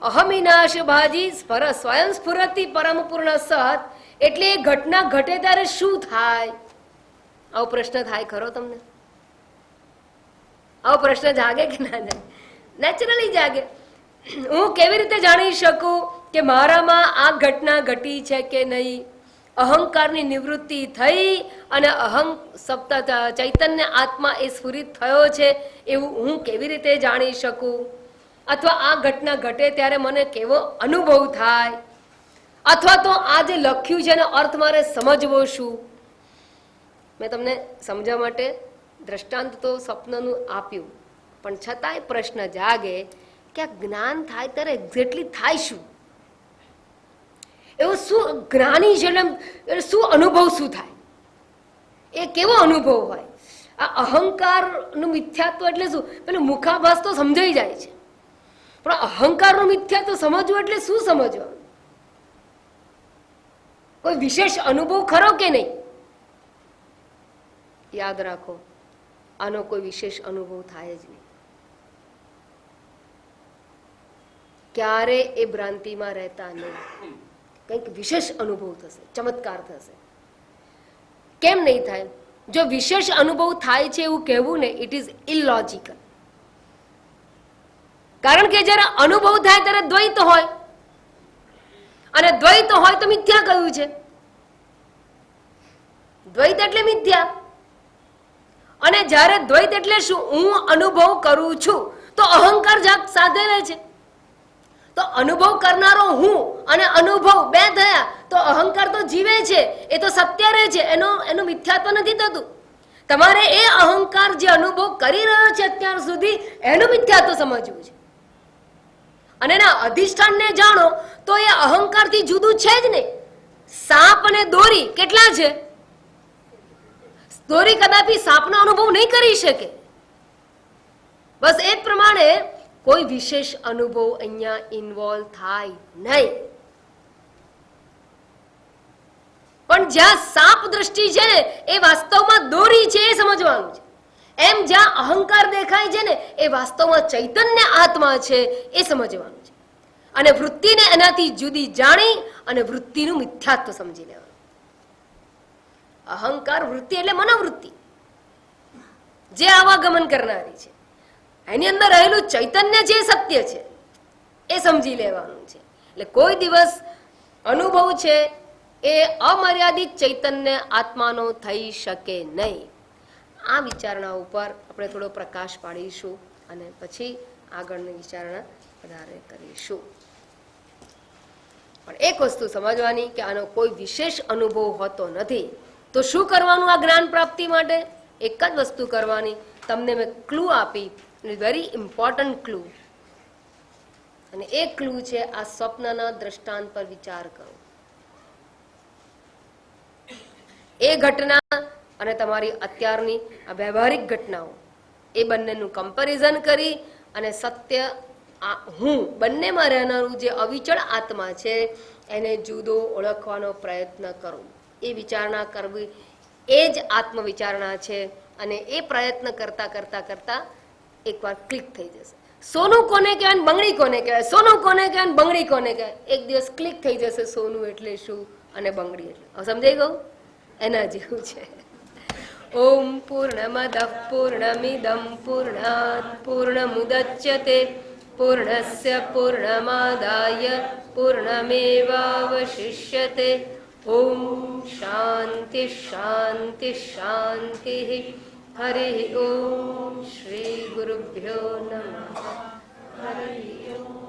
અહમિનાશ ભાજી સ્વયં સ્ફુરતિ પરમ પૂર્ણ સત, એટલે એ ઘટના ઘટે ત્યારે શું થાય? આવો પ્રશ્ન થાય ખરો તમને? આવો પ્રશ્ન જાગે કે ના જાગે? નેચરલી જાગે. હું કેવી રીતે જાણી શકું કે મારામાં આ ઘટના ઘટી છે કે નહીં? અહંકારની નિવૃત્તિ થઈ અને ચૈતન્ય આત્મા એ સ્ફુરિત થયો છે એવું હું કેવી રીતે જાણી શકું? અથવા આ ઘટના ઘટે ત્યારે મને કેવો અનુભવ થાય? અથવા તો આ જે લખ્યું છે એનો અર્થ મારે સમજવો શું? મેં તમને સમજવા માટે દ્રષ્ટાંત તો સ્વપ્નનું આપ્યું, પણ છતાંય પ્રશ્ન જાગે કે આ જ્ઞાન થાય ત્યારે એક્ઝેક્ટલી થાય શું? એવું શું જ્ઞાની છે એટલે શું અનુભવ શું થાય? એ કેવો અનુભવ હોય? આ અહંકારનું મિથ્યાત્વ એટલે શું? પેલું મુખાભાસ તો સમજાઈ જાય છે, પણ અહંકારનું મિથ્યાત્વ સમજવું એટલે શું સમજવાનું? કોઈ વિશેષ અનુભવ ખરો કે નહીં? યાદ રાખો, આનો કોઈ વિશેષ અનુભવ થાય જ નહીં. ક્યારે એ ભ્રાંતિમાં રહેતા નહીં. કંઈક વિશેષ અનુભવ થશે, ચમત્કાર થશે. કેમ નહીં થાય? જો વિશેષ અનુભવ થાય છે એવું કહેવું ને, ઇટ ઇઝ ઇલોજિકલ. કારણ કે જ્યારે અનુભવ થાય ત્યારે દ્વૈત હોય, અને દ્વૈત હોય તો મિથ્યા કહ્યું છે. દ્વૈત એટલે મિથ્યા. અને જ્યારે દ્વૈત એટલે શું? હું અનુભવ કરું છું તો અહંકાર સાથે રહે છે. તો અનુભવ કરનારો હું અને અનુભવ બે થયા તો અહંકાર તો જીવે છે, એ તો સત્ય રહે છે, એનું મિથ્યાત્વ નથી થતું. તમારે એ અહંકાર જે અનુભવ કરી રહ્યો છે અત્યાર સુધી એનું મિથ્યાત્વ સમજવું છે. અને એના અધિષ્ઠાનને જાણો તો એ અહંકારથી જુદું છે જ નહીં. સાપ અને દોરી કેટલા છે? દોરી કદાપી સાપનો અનુભવ નહીં કરી શકે. બસ એ જ પ્રમાણે કોઈ વિશેષ અનુભવ અહીંયા ઇન્વોલ્વ થાય નહીં. પણ જ્યાં સાપ દ્રષ્ટિ છે ને એ વાસ્તવમાં દોરી છે એ સમજવાનું છે. એમ જ્યાં અહંકાર દેખાય છે ને એ વાસ્તવમાં ચૈતન્ય આત્મા છે એ સમજવાનું છે. અને વૃત્તિને એનાથી જુદી જાણી અને વૃત્તિનું મિથ્યાત્વ સમજી લેવાનું. અહંકાર વૃત્તિ એટલે મનોવૃત્તિ જે આવાગમન કરનારી છે. એની અંદર રહેલું ચૈતન્ય જે સત્ય છે એ સમજી લેવાનું છે. એટલે કોઈ દિવસ અનુભવ છે એ અમર્યાદિત ચૈતન્ય આત્માનો થઈ શકે નહીં. આ વિચારણા ઉપર આપણે થોડો પ્રકાશ પાડીશું અને પછી આગળની વિચારણા વધારે કરીશું. પણ એક વસ્તુ સમજવાની કે આનો કોઈ વિશેષ અનુભવ હોતો નથી. તો શું કરવાનું આ જ્ઞાન પ્રાપ્તિ માટે? એક જ વસ્તુ કરવાની. તમને મેં ક્લુ આપી, વેરી ઇમ્પોર્ટન્ટ ક્લુ. અને એ ક્લુ છે આ સ્વપ્નના દ્રષ્ટાંત પર વિચાર કરો. એ ઘટના અને તમારી અત્યારની આ વ્યવહારિક ઘટનાઓ એ બંનેનું કમ્પેરિઝન કરી અને સત્ય હું બંનેમાં રહેનારું જે અવિચળ આત્મા છે એને જુદો ઓળખવાનો પ્રયત્ન કરો. એ વિચારણા કરવી એ જ આત્મવિચારણા છે. અને એ પ્રયત્ન કરતા કરતા કરતા એકવાર ક્લિક થઈ જશે. સોનું કોને કહેવાય, બંગડી કોને કહેવાય, સોનું કોને કહેવાય, બંગડી કોને કહેવાય, એક દિવસ ક્લિક થઈ જશે સોનું એટલે શું અને બંગડી એટલે. હવે સમજાઈ ગયું? એના જેવું છે. ઓમ પૂર્ણમદ પૂર્ણમિદમ પૂર્ણાત પૂર્ણમુદચ્યતે પૂર્ણસ્ય પૂર્ણમાદાય પૂર્ણમેવાવશિષ્યતે. ઓમ શાંતિ શાંતિ શાંતિ. હરિ ઓમ. શ્રી ગુરુભ્યો નમઃ. હરિ ઓમ.